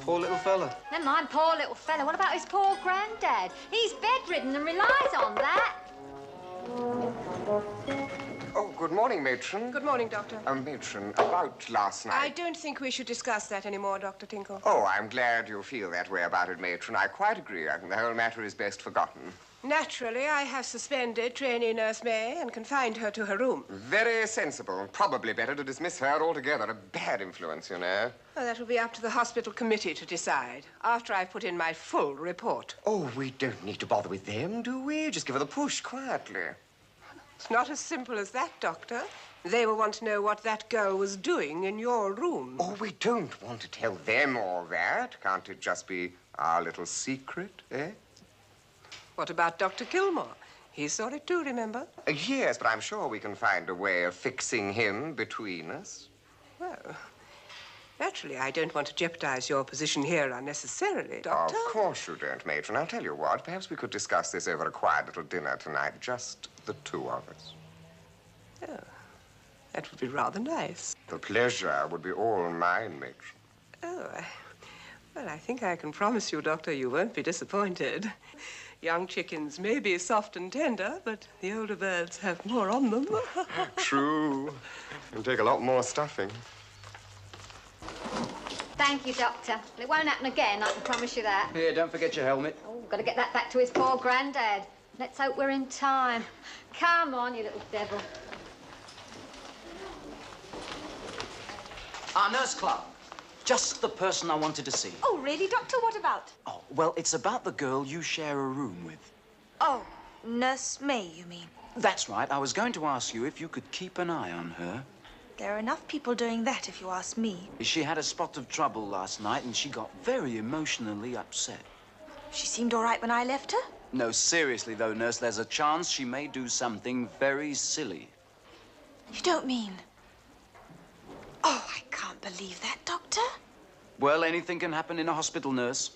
Poor little fella.
Never mind poor little fella. What about his poor granddad? He's bedridden and relies on that.
Oh, good morning, Matron.
Good morning, Doctor.
Matron, about last night.
I don't think we should discuss that anymore, Dr. Tinkle.
Oh, I'm glad you feel that way about it, Matron. I quite agree. I think the whole matter is best forgotten.
Naturally, I have suspended trainee Nurse May and confined her to her room.
Very sensible. Probably better to dismiss her altogether. A bad influence, you know.
Well, that will be up to the hospital committee to decide, after I've put in my full report.
Oh, we don't need to bother with them, do we? Just give her the push quietly.
It's not as simple as that, Doctor. They will want to know what that girl was doing in your room.
Oh, we don't want to tell them all that. Can't it just be our little secret, eh?
What about Dr. Kilmore? He saw it too, remember?
Yes, but I'm sure we can find a way of fixing him between us.
Well, naturally, I don't want to jeopardize your position here unnecessarily, Doctor.
Of course you don't, Matron. I'll tell you what. Perhaps we could discuss this over a quiet little dinner tonight. Just the two of us.
Oh, that would be rather nice.
The pleasure would be all mine, Matron.
Oh, well, I think I can promise you, Doctor, you won't be disappointed.
Young chickens may be soft and tender, but the older birds have more on them.
True. It'll take a lot more stuffing.
Thank you, Doctor. It won't happen again, I can promise you that.
Here, don't forget your helmet.
Oh, got to get that back to his poor granddad. Let's hope we're in time. Come on, you little devil.
Nurse Clark. Just the person I wanted to see.
Oh, really, Doctor? What about?
Oh, well, it's about the girl you share a room with.
Oh, Nurse May, you mean?
That's right. I was going to ask you if you could keep an eye on her.
There are enough people doing that, if you ask me.
She had a spot of trouble last night, and she got very emotionally upset.
She seemed all right when I left her.
No, seriously, though, Nurse, there's a chance she may do something very silly.
You don't mean... Oh, I can't believe that, Doctor.
Well, anything can happen in a hospital, Nurse.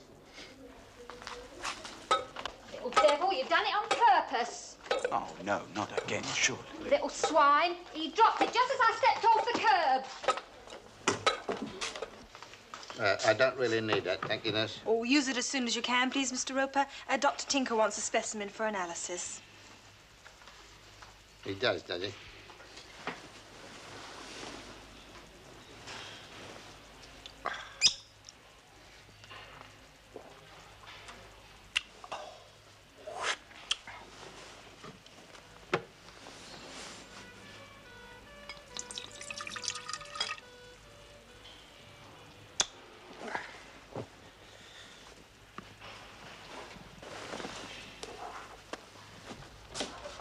Little devil, you've done it on purpose.
Oh, no, not again, surely.
Little swine. He dropped it just as I stepped off the curb.
I don't really need that, thank you, Nurse.
Oh, use it as soon as you can, please, Mr. Roper. Dr. Tinkle wants a specimen for analysis.
He does he?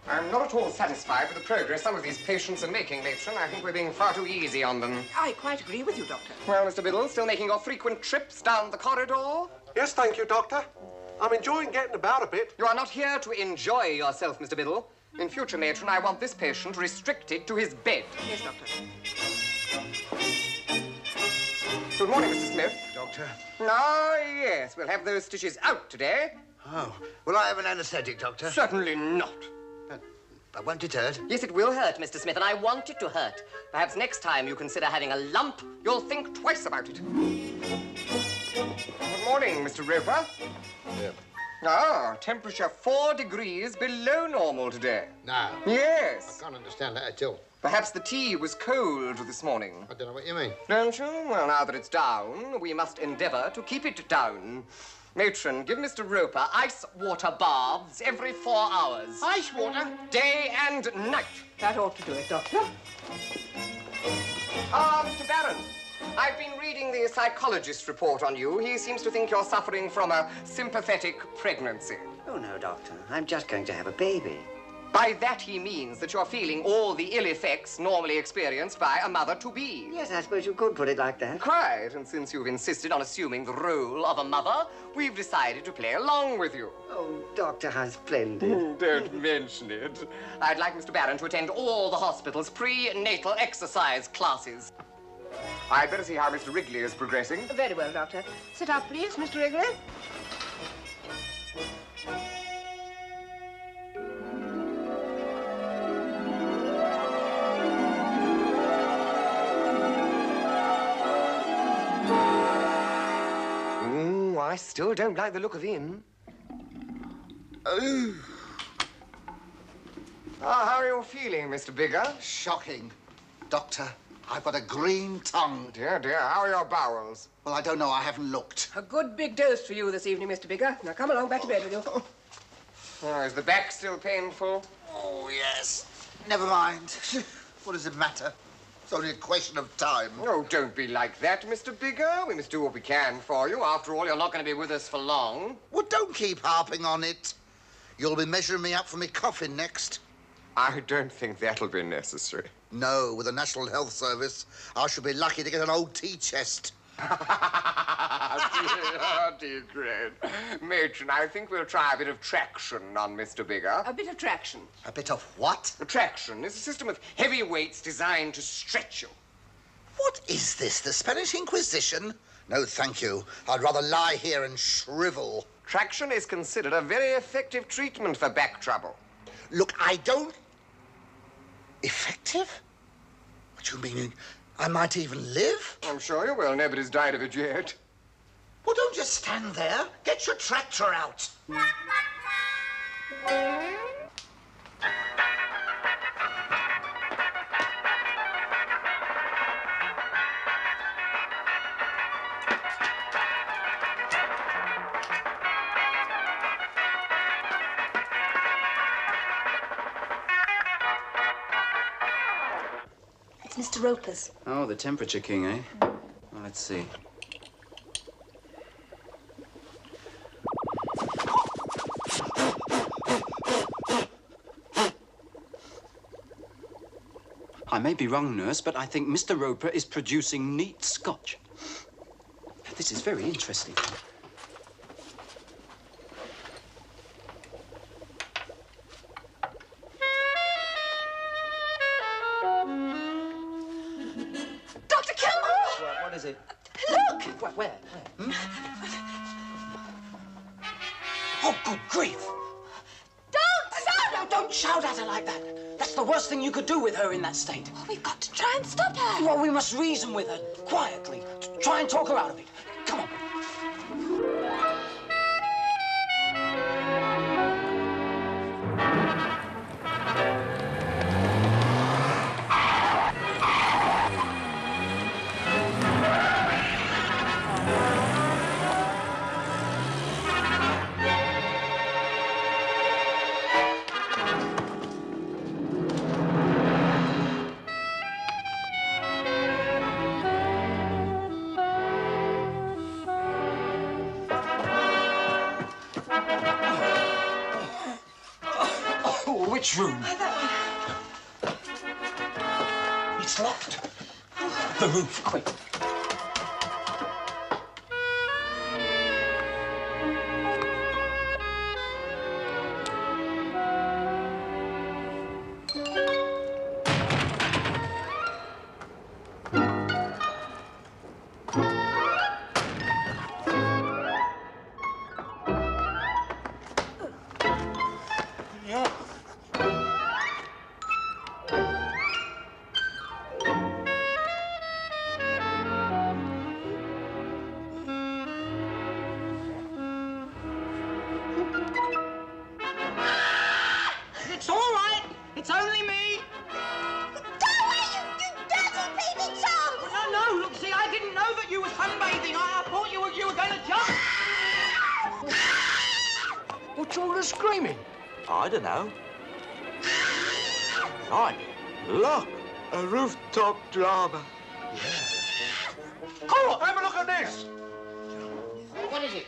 I'm not at all satisfied with the progress some of these patients are making, Matron. I think we're being far too easy on them.
I quite agree with you, Doctor.
Well, Mr. Biddle, still making your frequent trips down the corridor?
Yes, thank you, Doctor. I'm enjoying getting about a bit.
You are not here to enjoy yourself, Mr. Biddle. In future, Matron, I want this patient restricted to his bed.
Yes, Doctor.
Good morning, Mr. Smith.
Doctor?
Ah, yes, we'll have those stitches out today.
Oh, will I have an anaesthetic, Doctor?
Certainly not.
But won't it hurt?
Yes, it will hurt, Mr. Smith, and I want it to hurt. Perhaps next time you consider having a lump, you'll think twice about it. Good morning, Mr. Roper.
Yeah.
Ah, temperature 4 degrees below normal today.
No.
Yes.
I can't understand that at all.
Perhaps the tea was cold this morning.
I don't know what you mean.
Don't you? Well, now that it's down, we must endeavour to keep it down. Matron, give Mr. Roper ice water baths every 4 hours.
Ice water?
Day and night.
That ought to do it, Doctor.
Ah, Mr. Barron, I've been reading the psychologist's report on you. He seems to think you're suffering from a sympathetic pregnancy.
Oh, no, Doctor. I'm just going to have a baby.
By that he means that you're feeling all the ill effects normally experienced by a mother-to-be.
Yes, I suppose you could put it like that.
Quite, and since you've insisted on assuming the role of a mother, we've decided to play along with you.
Oh, Doctor, how splendid.
Don't mention it. I'd like Mr. Barron to attend all the hospital's prenatal exercise classes. I'd better see how Mr. Wrigley is progressing.
Very well, Doctor. Sit up, please, Mr. Wrigley.
I still don't like the look of him.
Oh.
How are you feeling, Mr. Bigger?
Shocking. Doctor, I've got a green tongue.
Dear, dear, how are your bowels?
Well, I don't know. I haven't looked.
A good big dose for you this evening, Mr. Bigger. Now, come along, back to bed with you.
Oh, is the back still painful?
Oh, yes. Never mind. What does it matter? It's only a question of time.
Oh, don't be like that, Mr. Bigger. We must do what we can for you. After all, you're not going to be with us for long.
Well, don't keep harping on it. You'll be measuring me up for my coffin next.
I don't think that'll be necessary.
No, with the National Health Service, I shall be lucky to get an old tea chest.
Dear Gred. Matron, I think we'll try a bit of traction on Mr. Bigger.
A bit of traction.
A bit of what?
Traction is a system of heavy weights designed to stretch you.
What is this, the Spanish Inquisition? No, thank you. I'd rather lie here and shrivel.
Traction is considered a very effective treatment for back trouble.
Look, I don't... Effective? What do you mean? I might even live?
I'm sure you will. Nobody's died of it yet.
Well, don't just stand there. Get your tractor out.
It's Mr. Roper's.
Oh, the temperature king, eh? Well, let's see. I may be wrong, nurse, but I think Mr. Roper is producing neat scotch. This is very interesting.
Dr. Kilmore!
What is it?
Look!
Where? Hmm? Oh, good grief! Don't shout at her like that. That's the worst thing you could do with her in that state.
Oh, we've got to try and stop her.
Well, we must reason with her, quietly. Try and talk her out of it. Come on. Which room?
That
one. It's locked. The roof, quick.
It's all right. It's only me.
You dirty baby chump!
No, look, see, I didn't know that you were sunbathing. I thought you were going to jump.
What's all the screaming?
I don't know. Right. Look, a rooftop drama.
Come on, have a look at this.
What is it?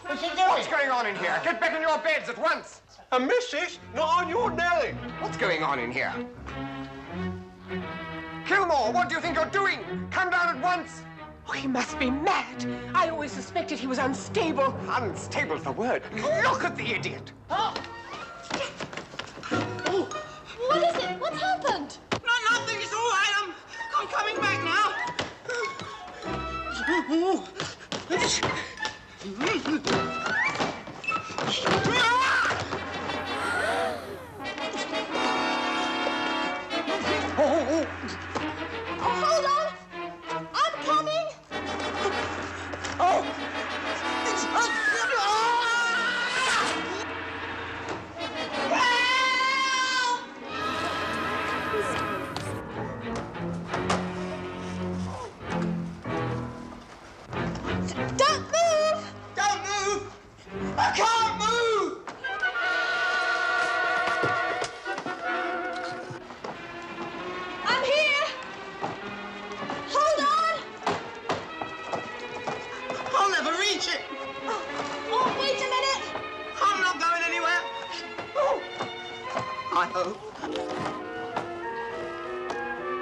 What's he doing? What's going on in here? Get back in your beds at once.
A missus? Not on your Nelly.
What's going on in here? Kilmore, what do you think you're doing? Come down at once.
Oh, he must be mad. I always suspected he was unstable.
Unstable's the word. Look at the idiot.
Oh, what is it? What's happened?
No, nothing. It's all right. I'm coming back now.
Hold on. I'm coming.
Don't move! Don't move! I can't move!
I'm here. Hold on.
I'll never reach it.
Oh, wait a minute.
I'm not going anywhere. Oh, I hope.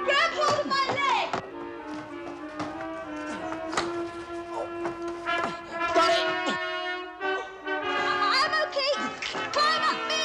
Grab hold of my leg.
Got it!
I'm okay. Climb up me.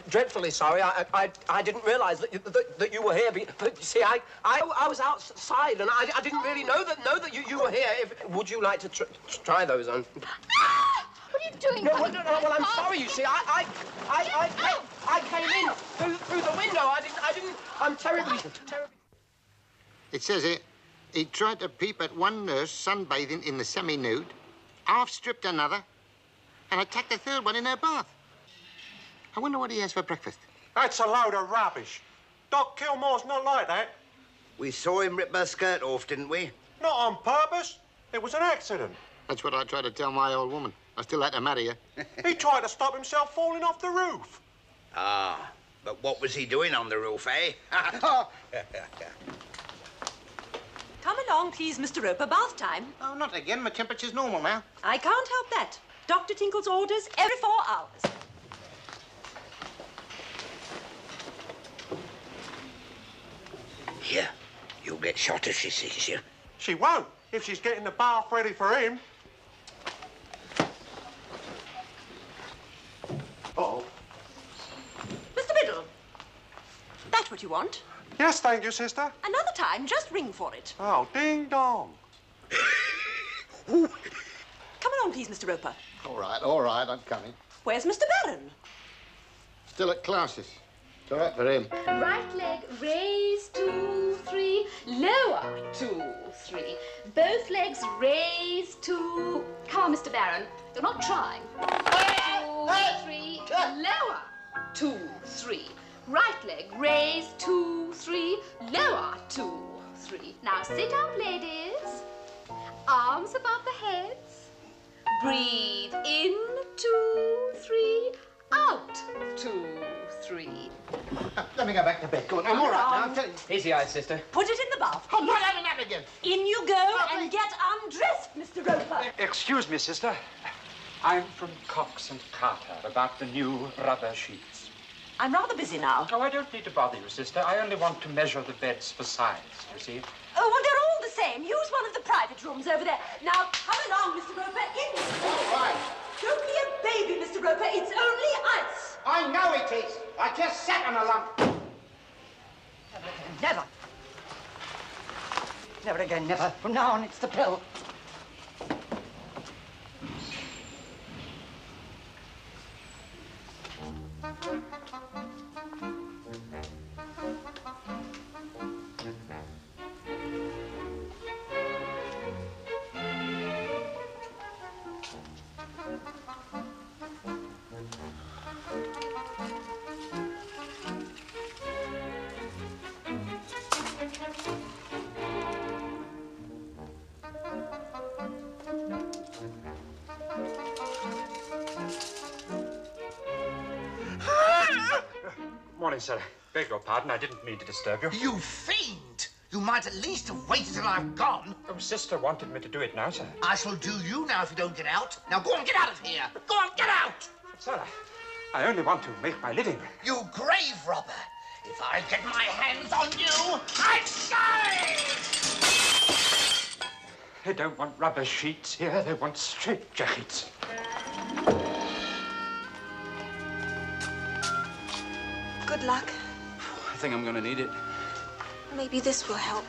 dreadfully sorry. I didn't realise that you were here. But you see, I was outside and I didn't really know that you were here. Would you like to try those on?
What are you doing?
No, well, I'm sorry. You see, I came in through the window. I didn't. I'm terribly.
It says here, he tried to peep at one nurse sunbathing in the semi-nude, half-stripped another, and attacked a third one in her bath. I wonder what he has for breakfast.
That's a load of rubbish. Doc Kilmore's not like that.
We saw him rip her skirt off, didn't we?
Not on purpose. It was an accident.
That's what I tried to tell my old woman. I still had to marry her.
He tried to stop himself falling off the roof.
Ah, but what was he doing on the roof, eh?
Come along, please, Mr. Roper. Bath time.
Oh, not again. My temperature's normal now.
I can't help that. Dr. Tinkle's orders every 4 hours.
Here, you'll get shot if she sees you.
She won't, if she's getting the bath ready for him. Uh-oh.
Mr. Biddle, that what you want?
Yes, thank you, sister.
Another time, just ring for it.
Oh, ding-dong.
Come along, please, Mr. Roper.
All right, I'm coming.
Where's Mr. Barron?
Still at classes. It's all right for him.
Right leg, raise, 2, 3, lower, 2, 3. Both legs, raise, 2. Come on, Mr. Barron. You're not trying. 2, 3, lower, 2, 3. Right leg, raise, 2, 3, lower, 2, 3. Now sit up, ladies. Arms above the heads. Breathe in, 2, 3, out, 2, 3.
Let me go back to bed. Go on, I'm all right now. I'm telling you.
Easy eyes, sister.
Put it in the bath.
I'm not having that again.
In you go and get undressed, Mr. Roper.
Excuse me, sister. I'm from Cox and Carter about the new rubber sheets.
I'm rather busy now.
Oh, I don't need to bother you, sister. I only want to measure the beds for size, you see.
Oh, well, they're all the same. Use one of the private rooms over there. Now, come along, Mr. Roper. In.
All right.
Don't be a baby, Mr. Roper. It's only ice.
I know it is. I just sat on a lump.
Never. Never again, never. From now on, it's the pill.
Morning, sir. Beg your pardon, I didn't mean to disturb you.
You fiend! You might at least have waited till I've gone.
Oh, sister wanted me to do it now, sir.
I shall do you now if you don't get out. Now go on, get out of here. Go on, get out!
Sir, I only want to make my living.
You grave robber. If I get my hands on you, I'd die!
They don't want rubber sheets here, they want straitjackets.
Good luck.
I think I'm going to need it.
Maybe this will help.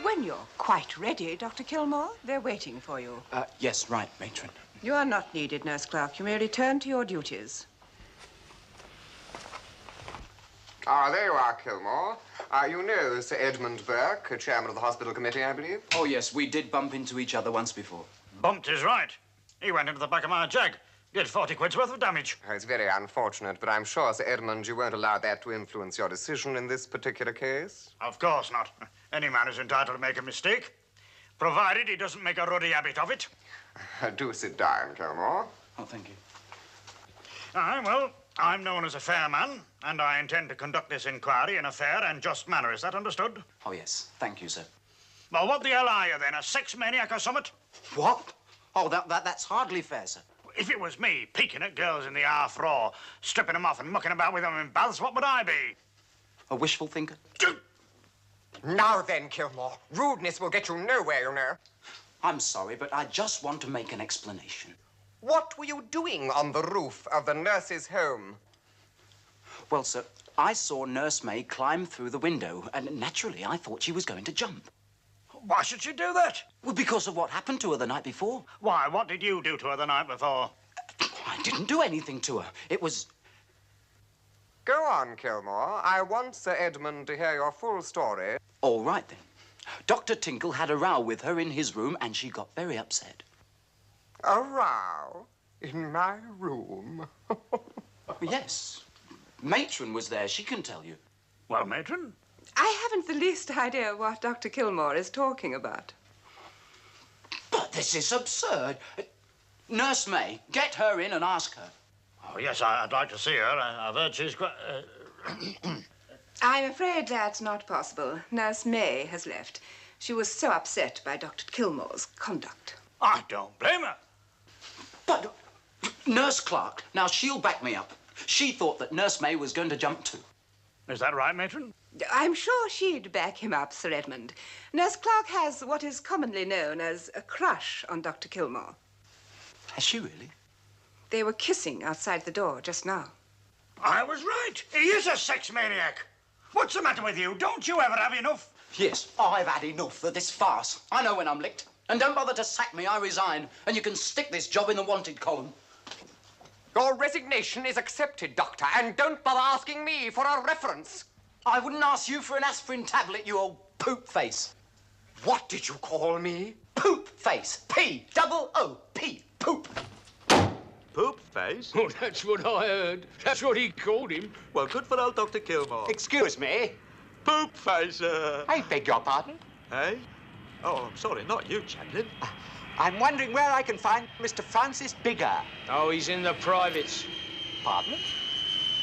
When you're quite ready, Dr. Kilmore, they're waiting for you.
Yes, right, Matron.
You are not needed, Nurse Clark. You may return to your duties.
Ah, there you are, Kilmore. You know Sir Edmund Burke, chairman of the hospital committee, I believe?
Oh, yes, we did bump into each other once before.
Bumped is right. He went into the back of my jag. Did 40 quid's worth of damage.
Oh, it's very unfortunate, but I'm sure, Sir Edmund, you won't allow that to influence your decision in this particular case.
Of course not. Any man is entitled to make a mistake, provided he doesn't make a ruddy habit of it.
Do sit down, Kilmore.
Oh, thank you.
Well, I'm known as a fair man, and I intend to conduct this inquiry in a fair and just manner. Is that understood?
Oh, yes. Thank you, sir.
Well, what the hell are you, then? A sex maniac or something?
What? Oh, that's hardly fair, sir.
If it was me peeking at girls in the half raw, stripping them off and mucking about with them in baths, what would I be?
A wishful thinker?
Now then, Kilmore. Rudeness will get you nowhere, you know.
I'm sorry, but I just want to make an explanation.
What were you doing on the roof of the nurse's home?
Well, sir, I saw Nurse May climb through the window, and naturally I thought she was going to jump.
Why should she do that?
Well, because of what happened to her the night before.
Why, what did you do to her the night before?
I didn't do anything to her. It was...
Go on, Kilmore. I want Sir Edmund to hear your full story.
All right, then. Dr. Tinkle had a row with her in his room, and she got very upset.
A row? In my room?
Yes. Matron was there. She can tell you.
Well, Matron?
I haven't the least idea what Dr. Kilmore is talking about.
But this is absurd. Nurse May, get her in and ask her.
Oh, yes, I'd like to see her. I've heard she's quite...
I'm afraid that's not possible. Nurse May has left. She was so upset by Dr. Kilmore's conduct.
I don't blame her.
But Nurse Clark, now she'll back me up. She thought that Nurse May was going to jump too.
Is that right, Matron?
I'm sure she'd back him up, Sir Edmund. Nurse Clark has what is commonly known as a crush on Dr. Kilmore.
Has she really?
They were kissing outside the door just now.
I was right. He is a sex maniac. What's the matter with you? Don't you ever have enough?
Yes, I've had enough of this farce. I know when I'm licked. And don't bother to sack me, I resign. And you can stick this job in the wanted column.
Your resignation is accepted, Doctor, and don't bother asking me for a reference.
I wouldn't ask you for an aspirin tablet, you old poop face.
What did you call me?
Poop face. P-double-O-P. Poop.
Poop face?
Oh, that's what I heard. That's what he called him.
Well, good for old Dr. Kilmore.
Excuse me.
Poop face,
I beg your pardon?
Hey? Oh, I'm sorry, not you, Chaplain.
I'm wondering where I can find Mr. Francis Bigger.
Oh, he's in the privates.
Pardon?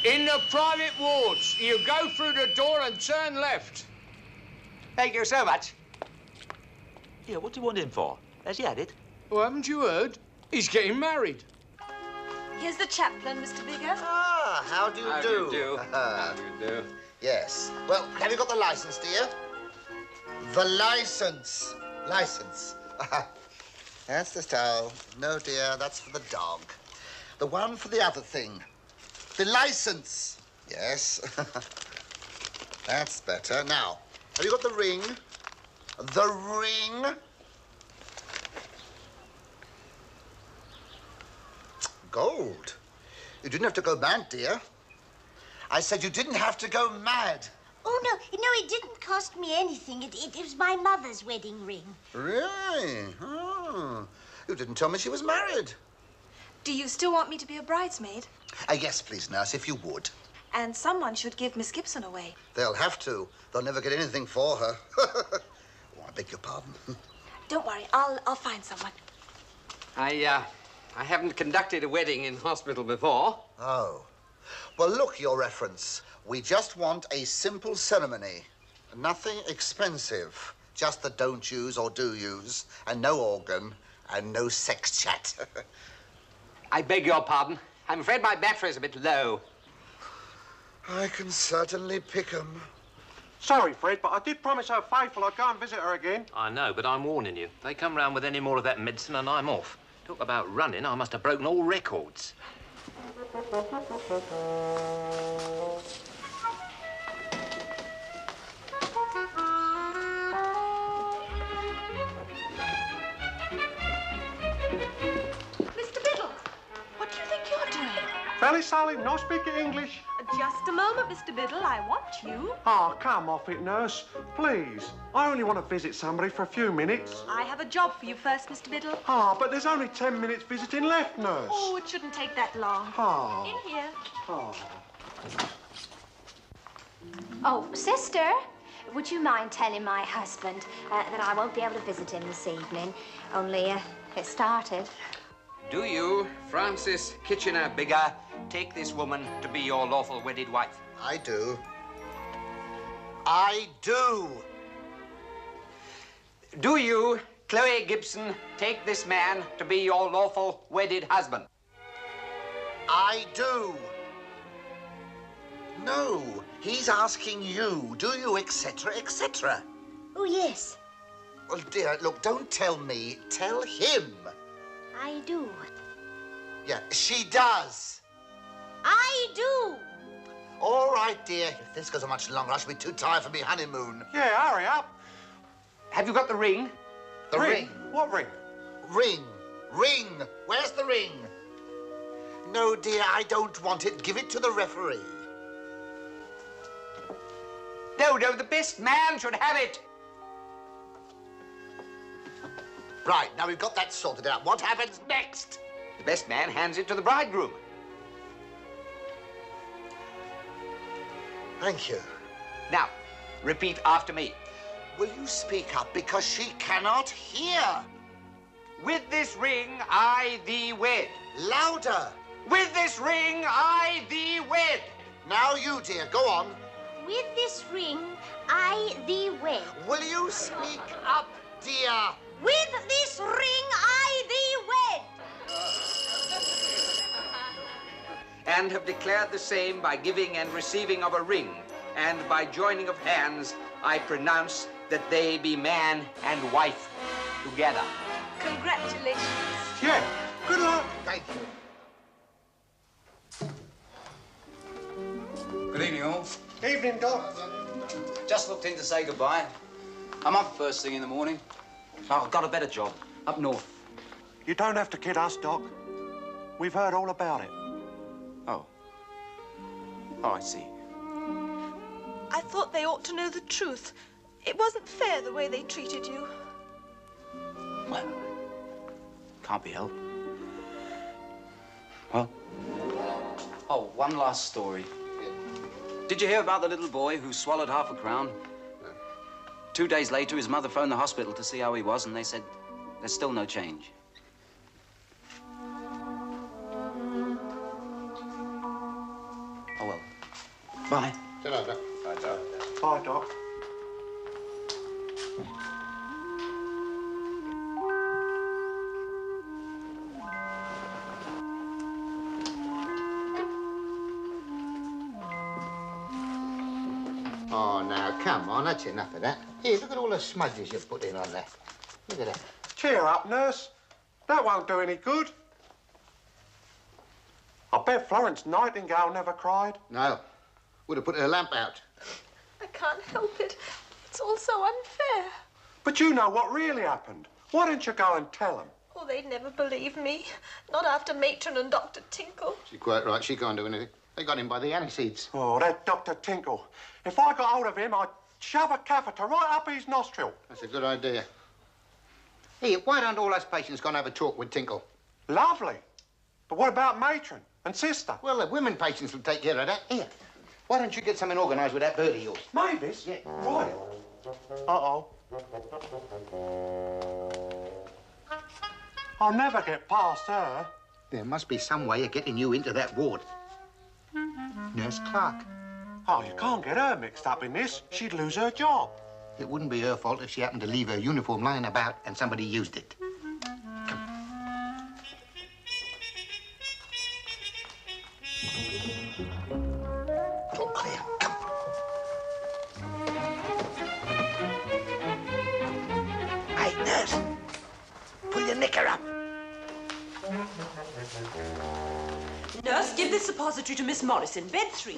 In the private wards. You go through the door and turn left.
Thank you so much.
Yeah, what do you want him for? Has he had it?
Well, haven't you heard? He's getting married.
Here's the chaplain, Mr. Bigger.
Ah, how do you
How
do?
do you do? How do you do?
Yes. Well, have you got the license, dear? The license. License. That's the towel. No, dear, that's for the dog. The one for the other thing. The license. Yes. That's better. Now, have you got the ring? The ring. Gold. You didn't have to go mad, dear. I said you didn't have to go mad.
Oh, no, it didn't cost me anything. It was my mother's wedding ring.
Really? Oh. You didn't tell me she was married.
Do you still want me to be a bridesmaid?
Yes, please, nurse, if you would.
And someone should give Miss Gibson away.
They'll have to. They'll never get anything for her. Oh, I beg your pardon.
Don't worry, I'll find someone.
I haven't conducted a wedding in hospital before.
Oh. Well, look, your reference. We just want a simple ceremony. Nothing expensive. Just the don't use or do use, and no organ, and no sex chat.
I beg your pardon. I'm afraid my battery's a bit low.
I can certainly pick 'em.
Sorry, Fred, but I did promise her faithful I'd go and visit her again.
I know, but I'm warning you. They come round with any more of that medicine and I'm off. Talk about running, I must have broken all records.
Very sorry, no speaking English.
Just a moment, Mr. Biddle. I want you.
Oh, come off it, nurse. Please. I only want to visit somebody for a few minutes.
I have a job for you first, Mr. Biddle.
Ah, but there's only 10 minutes visiting left, nurse.
Oh, it shouldn't take that long.
Oh.
In here.
Oh.
Oh, sister, would you mind telling my husband that I won't be able to visit him this evening? Only it started.
Do you, Francis Kitchener Bigger, take this woman to be your lawful wedded wife?
I do. I do.
Do you, Chloe Gibson, take this man to be your lawful wedded husband?
I do. No, he's asking you, do you, etc., etc.
Oh, yes.
Well, dear, look, don't tell me. Tell him.
I do.
Yeah, she does.
I do.
All right, dear. If this goes on much longer, I shall be too tired for me honeymoon.
Yeah, hurry up.
Have you got the ring?
The ring?
What ring?
Ring. Ring. Where's the ring? No, dear, I don't want it. Give it to the referee.
No, the best man should have it.
Right, now we've got that sorted out. What happens next?
The best man hands it to the bridegroom.
Thank you.
Now, repeat after me.
Will you speak up, because she cannot hear?
With this ring, I thee wed.
Louder.
With this ring, I thee wed.
Now you, dear, go on.
With this ring, I thee wed.
Will you speak up, dear?
With this ring, I thee wed.
And have declared the same by giving and receiving of a ring, and by joining of hands, I pronounce that they be man and wife together.
Congratulations.
Yeah, good luck.
Thank you.
Good evening, all.
Evening, Doc.
Just looked in to say goodbye. I'm up first thing in the morning. Oh, I've got a better job, up north.
You don't have to kid us, Doc. We've heard all about it.
Oh. Oh, I see.
I thought they ought to know the truth. It wasn't fair the way they treated you.
Well, can't be helped. Well. Oh, one last story. Did you hear about the little boy who swallowed half a crown? No. 2 days later, his mother phoned the hospital to see how he was, and they said there's still no change. Oh, well. Bye.
Ta-ra, Doc.
Bye, Doc. Bye, Doc.
Oh, now, come on, that's enough of that. Here, look at all the smudges you've put in on that. Look at that.
Cheer up, nurse. That won't do any good. I bet Florence Nightingale never cried.
No. Would have put her lamp out.
I can't help it. It's all so unfair.
But you know what really happened. Why don't you go and tell them?
Oh, they'd never believe me. Not after Matron and Dr. Tinkle.
She's quite right. She can't do anything. They got him by the aniseeds.
Oh, that Dr. Tinkle. If I got hold of him, I'd shove a catheter right up his nostril.
That's a good idea. Hey, why don't all us patients go and have a talk with Tinkle?
Lovely. But what about Matron and Sister?
Well, the women patients will take care of that. Here, why don't you get something organised with that bird of yours?
Mavis?
Yeah.
Right. Uh-oh. I'll never get past her.
There must be some way of getting you into that ward. Nurse Clark.
Oh, you can't get her mixed up in this. She'd lose her job.
It wouldn't be her fault if she happened to leave her uniform lying about and somebody used it. It's all clear. Come. Hey, nurse. Pull your knicker up.
Nurse, give this suppository to Miss Morrison, bed 3.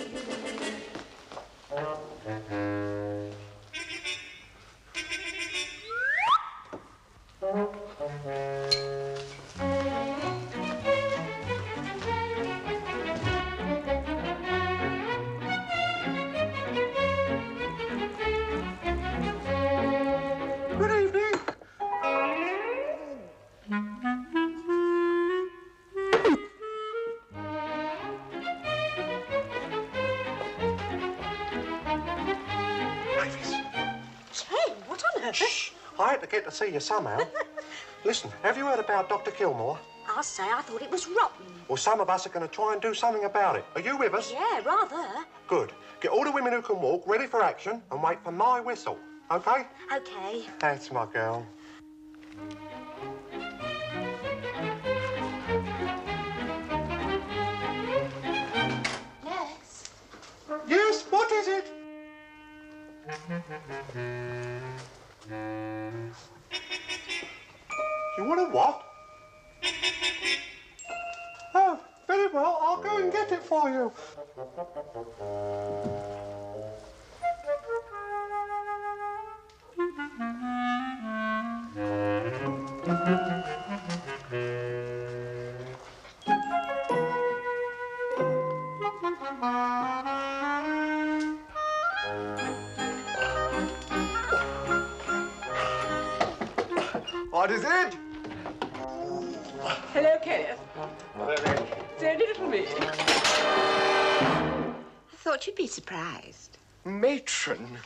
Good evening. Mavis.
Jane, what on earth?
Shh. I had to get to see you somehow. Listen, have you heard about Dr. Kilmore?
I'll say I thought it was rotten.
Well, some of us are going to try and do something about it. Are you with us?
Yeah, rather.
Good. Get all the women who can walk ready for action and wait for my whistle. OK?
OK.
That's my girl.
Nurse.
Yes, what is it? You want a what? it for you.
What is it?
Hello, Kenneth. It's only little me.
I thought you'd be surprised.
Matron,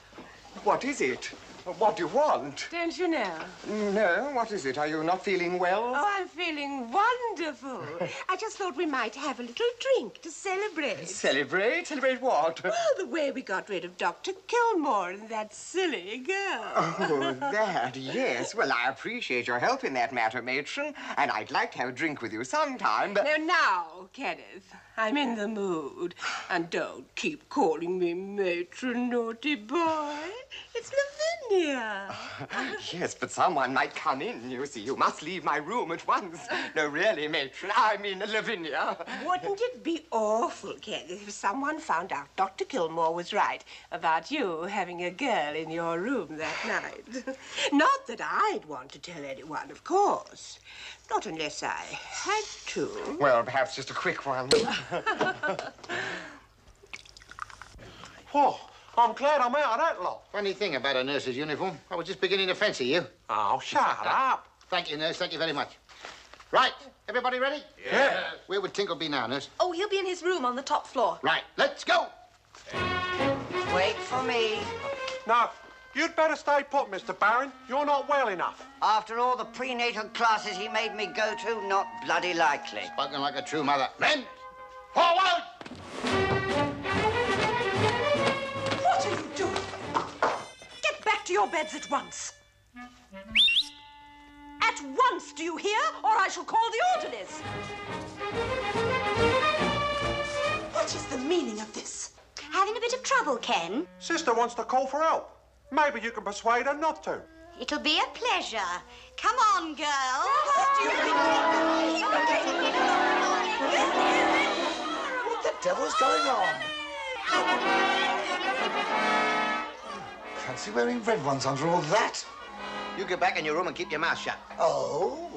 what is it? What do you want?
Don't you know?
No, what is it? Are you not feeling well?
Oh, I'm feeling wonderful. I just thought we might have a little drink to celebrate.
Celebrate? Celebrate what?
Well, the way we got rid of Dr. Kilmore and that silly girl.
Oh, that, yes. Well, I appreciate your help in that matter, Matron, and I'd like to have a drink with you sometime, but...
Now, Kenneth, I'm in the mood. And don't keep calling me Matron, naughty boy. It's Lavinia.
Yes, but someone might come in, you see. You must leave my room at once. No, really, Matron, I mean Lavinia.
Wouldn't it be awful, Kenneth, if someone found out Dr. Kilmore was right about you having a girl in your room that night? Not that I'd want to tell anyone, of course. Not unless I had to.
Well, perhaps just a quick one.
Oh, I'm glad I'm out of that lot.
Funny thing about a nurse's uniform. I was just beginning to fancy you.
Oh, shut up.
Thank you, nurse. Thank you very much. Right, everybody ready?
Yeah.
Where would Tinkle be now, nurse?
Oh, he'll be in his room on the top floor.
Right, let's go.
Wait for me.
No, you'd better stay put, Mr. Barron. You're not well enough.
After all the prenatal classes he made me go to, not bloody likely.
Spoken like a true mother. Men, forward!
What are you doing? Get back to your beds at once. At once, do you hear? Or I shall call the orderlies. What is the meaning of this?
Having a bit of trouble, Ken?
Sister wants to call for help. Maybe you can persuade her not to.
It'll be a pleasure. Come on, girls.
What the devil's going on? Fancy wearing red ones under all that.
You get back in your room and keep your mouth shut.
Oh,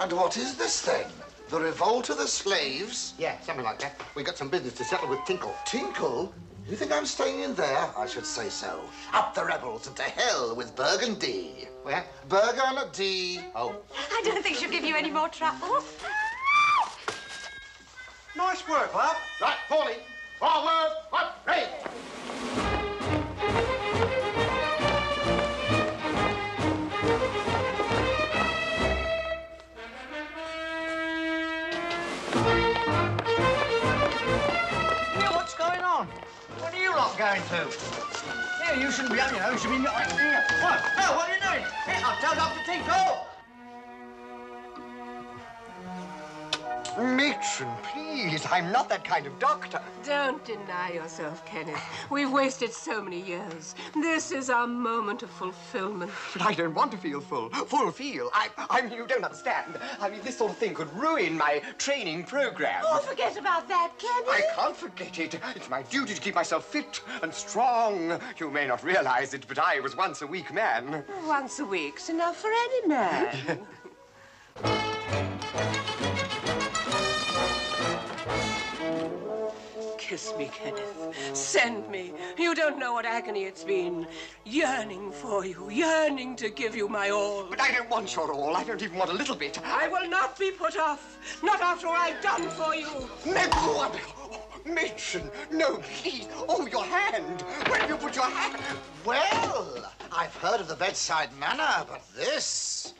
and what is this then? The revolt of the slaves?
Yeah, something like that. We got some business to settle with Tinkle.
Tinkle? You think I'm staying in there? I should say so. Up the rebels and to hell with Burgundy.
Where?
Burgundy.
Oh.
I don't think she'll give you any more trouble.
Nice work, love.
Right, Paulie. Forward, up, ready.
What's going on? What are you lot going to? Here, you shouldn't be up, you know. You should be... What? No, what are you doing? Here, I'll tell Dr. Tinkle.
Matron, please, I'm not that kind of doctor.
Don't deny yourself, Kenneth. We've wasted so many years. This is our moment of fulfillment.
But I don't want to feel fulfill. I mean, you don't understand. I mean, this sort of thing could ruin my training program.
Oh, forget about that, Kenneth.
I can't forget it. It's my duty to keep myself fit and strong. You may not realize it, but I was once a weak man.
Once a week's enough for any man. Kiss me, Kenneth. Send me. You don't know what agony it's been. Yearning for you, yearning to give you my all.
But I don't want your all. I don't even want a little bit.
I will not be put off. Not after what I've done for you.
No, Matron, no, please. Oh, your hand. Where have you put your hand?
Well, I've heard of the bedside manner, but this...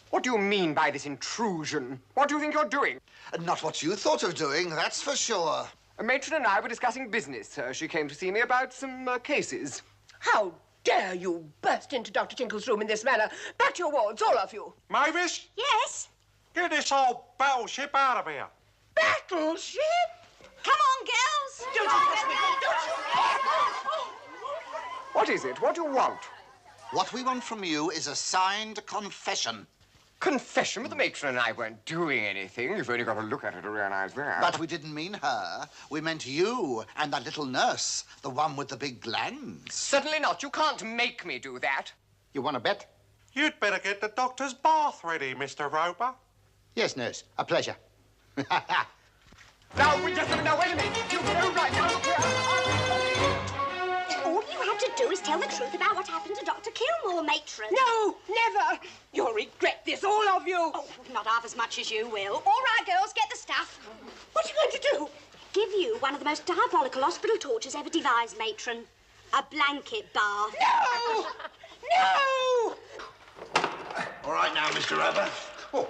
What do you mean by this intrusion? What do you think you're doing?
Not what you thought of doing, that's for sure.
Matron and I were discussing business. She came to see me about some cases.
How dare you burst into Dr. Tinkle's room in this manner? Back to your wards, all of you.
Mavis?
Yes?
Get this old battleship out of here.
Battleship?
Come on, girls.
Don't you touch me. Don't you.
What is it? What do you want?
What we want from you is a signed confession.
Confession, but the matron and I weren't doing anything. You've only got to look at her to realize that.
But we didn't mean her. We meant you and that little nurse, the one with the big glands.
Certainly not. You can't make me do that.
You want to bet?
You'd better get the doctor's bath ready, Mr. Roper.
Yes, nurse. A pleasure.
Now, wait a minute. You go right now. Look here.
All you had to do is tell the truth about what happened to Dr. Kilmore, matron.
No, never. You'll regret this, all of you.
Oh, not half as much as you will. All right, girls, get the stuff.
What are you going to do?
Give you one of the most diabolical hospital tortures ever devised, matron. A blanket bath.
No! No!
All right now, Mr. Roper. Oh,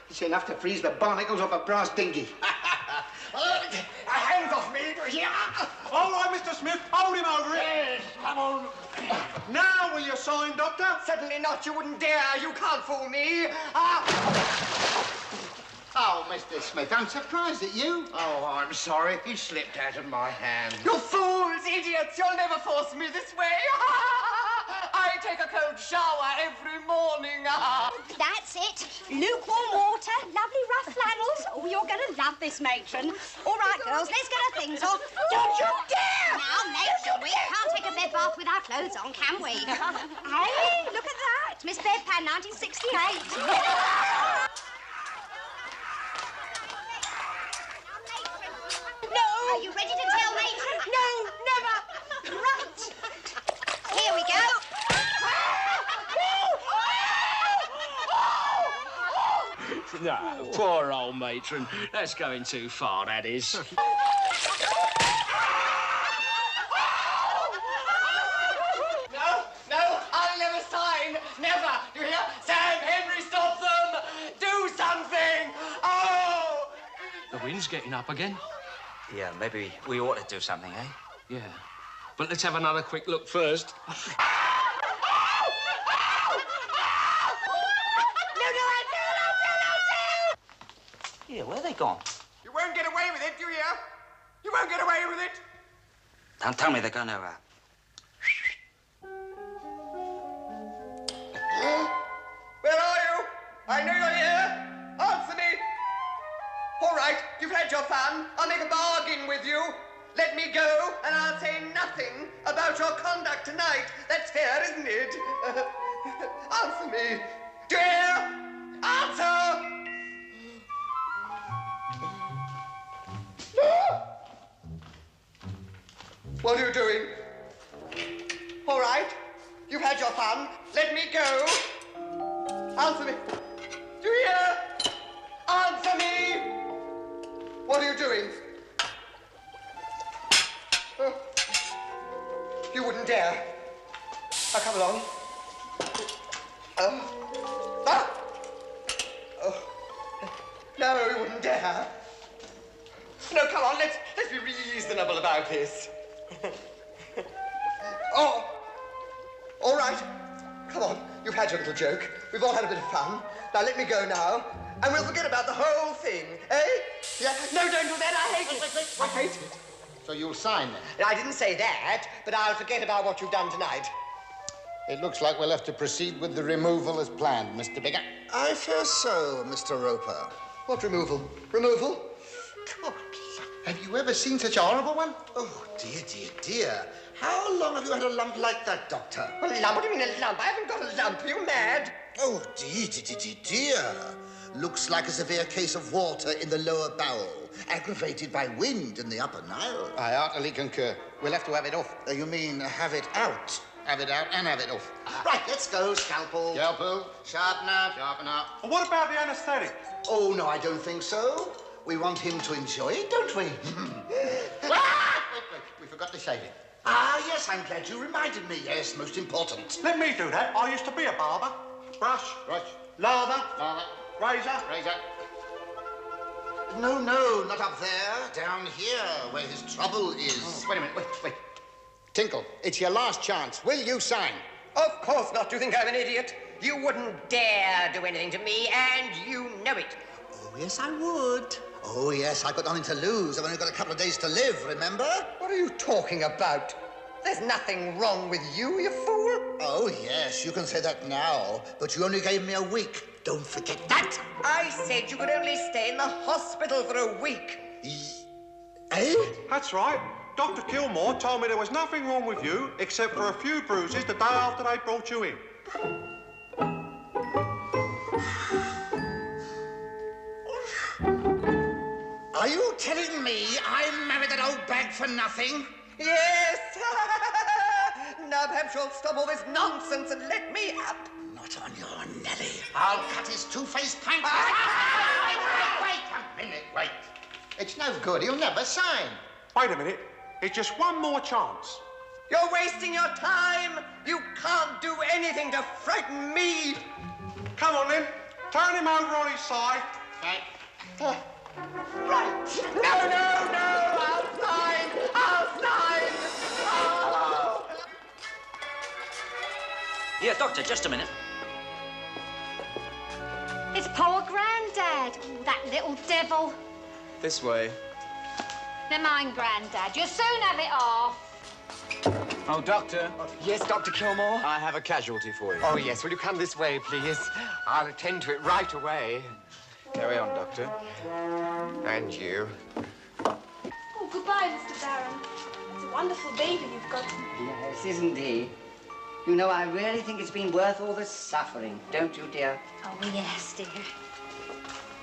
it's enough to freeze the barnacles off a brass dinghy.
Hands off me. Here.
All right, Mr. Smith, hold him over it.
Yes, come on.
Now will you sign, Doctor?
Certainly not. You wouldn't dare. You can't fool me.
Oh, Mr. Smith, I'm surprised at you.
Oh, I'm sorry. He slipped out of my hand. You fools, idiots. You'll never force me this way. I take a cold shower every morning.
That's it. Lukewarm water, lovely rough flannels. Oh, you're going to love this, matron. All right, girls, let's get our things off.
Don't you dare!
Now, matron, we can't take a bed bath with our clothes on, can we? Hey, look at that. Miss Bedpan, 1968.
No!
Are you ready to tell, matron?
No, never!
Right. Here we go.
No, poor old matron. That's going too far, that is.
No, I'll never sign. Never. You hear? Sam, Henry, stop them. Do something. Oh!
The wind's getting up again.
Yeah, maybe we ought to do something, eh?
Yeah. But let's have another quick look first.
Yeah, where are they gone?
You won't get away with it, do you hear? You won't get away with it.
Don't tell me they're going to...
Where are you? I know you're here. Answer me. All right, you've had your fun. I'll make a bargain with you. Let me go, and I'll say nothing about your conduct tonight. That's fair, isn't it? Answer me. Do you hear? Answer! What are you doing? All right, you've had your fun. Let me go. Answer me. Do you hear? Answer me. What are you doing? You wouldn't dare. Now, come along. No, you wouldn't dare. No, come on, let's be reasonable about this. Oh, all right. Come on, you've had your little joke. We've all had a bit of fun. Now let me go now, and we'll forget about the whole thing, eh? Yeah? No, don't do that. I hate it. I hate it.
So you'll sign then?
I didn't say that, but I'll forget about what you've done tonight.
It looks like we'll have to proceed with the removal as planned, Mr. Bigger.
I fear so, Mr. Roper.
What removal? Removal?
God, have you ever seen such a horrible one? Oh, dear, dear, dear. How long have you had a lump like that, Doctor?
A lump? What do you mean a lump? I haven't got a lump. Are you mad?
Oh, dear, dear, dear, dear, dear. Looks like a severe case of water in the lower bowel, aggravated by wind in the upper Nile.
I heartily concur. We'll have to have it off.
You mean have it out?
Have it out and have it off.
Right, let's go, scalpel.
Scalpel.
Sharpener.
Sharpener.
Well, what about the anaesthetic?
Oh, no, I don't think so. We want him to enjoy it, don't we?
Wait, we forgot to shave it.
Ah, yes, I'm glad you reminded me. Yes, most important.
Let me do that. I used to be a barber. Brush.
Brush.
Lather.
Lather.
Razor.
Razor.
No, no, not up there. Down here, where his trouble is.
Oh, wait a minute, wait. Tinkle, it's your last chance. Will you sign?
Of course not. Do you think I'm an idiot? You wouldn't dare do anything to me, and you know it.
Oh, yes, I would. Oh, yes, I've got nothing to lose. I've only got a couple of days to live, remember?
What are you talking about? There's nothing wrong with you, you fool.
Oh, yes, you can say that now, but you only gave me a week.
Don't forget that.
I said you could only stay in the hospital for a week.
Eh?
That's right. Dr. Kilmore told me there was nothing wrong with you except for a few bruises the day after they brought you in.
Are you telling me I married that old bag for nothing?
Yes! Now perhaps you'll stop all this nonsense and let me up.
Not on your Nelly. I'll cut his two-faced pancake. Wait a minute, wait. It's no good. He'll never sign.
Wait a minute. It's just one more chance.
You're wasting your time. You can't do anything to frighten me.
Come on, then. Turn him over on his side.
Right. No, no, no. I'll sign. I'll sign. Oh.
Here, Doctor, just a minute.
It's poor Grandad. Oh, that little devil.
This way.
Never mind, Grandad. You'll soon have it off.
Oh, Doctor.
Yes, Dr. Kilmore?
I have a casualty for you.
Oh, yes. Will you come this way, please? I'll attend to it right away.
Carry on, Doctor.
And you.
Oh, goodbye, Mr. Barron. It's a wonderful baby you've got.
Yes, isn't he? You know, I really think it's been worth all the suffering, don't you, dear?
Oh, yes, dear.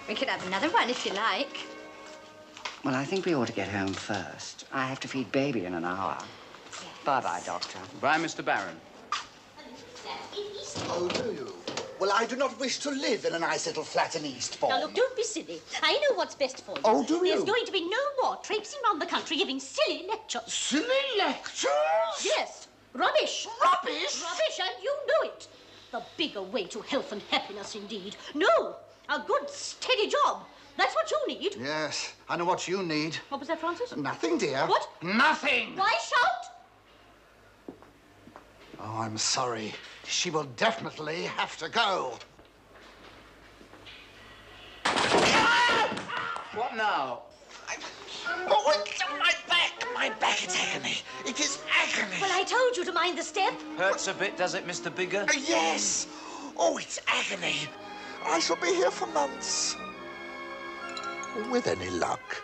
We could have another one if you like.
Well, I think we ought to get home first. I have to feed baby in an hour. Yes. Bye-bye, Doctor.
Bye, Mr. Barron.
Oh, do you? Well, I do not wish to live in a nice little flat in Eastbourne.
Now, look, don't be silly. I know what's best for you.
Oh, do you?
There's going to be no more traipsing around the country giving silly lectures.
Silly lectures?
Yes. Rubbish.
Rubbish?
Rubbish, and you know it. The bigger way to health and happiness, indeed. No, a good, steady job. That's what you need.
Yes, I know what you need.
What was that, Francis?
Nothing, dear.
What?
Nothing.
Why shout?
Oh, I'm sorry. She will definitely have to go.
What now?
Oh, it's on my back. My back, it's agony. It is agony.
Well, I told you to mind the step.
Hurts a bit, does it, Mr. Bigger?
Yes. Oh, it's agony. I shall be here for months. With any luck.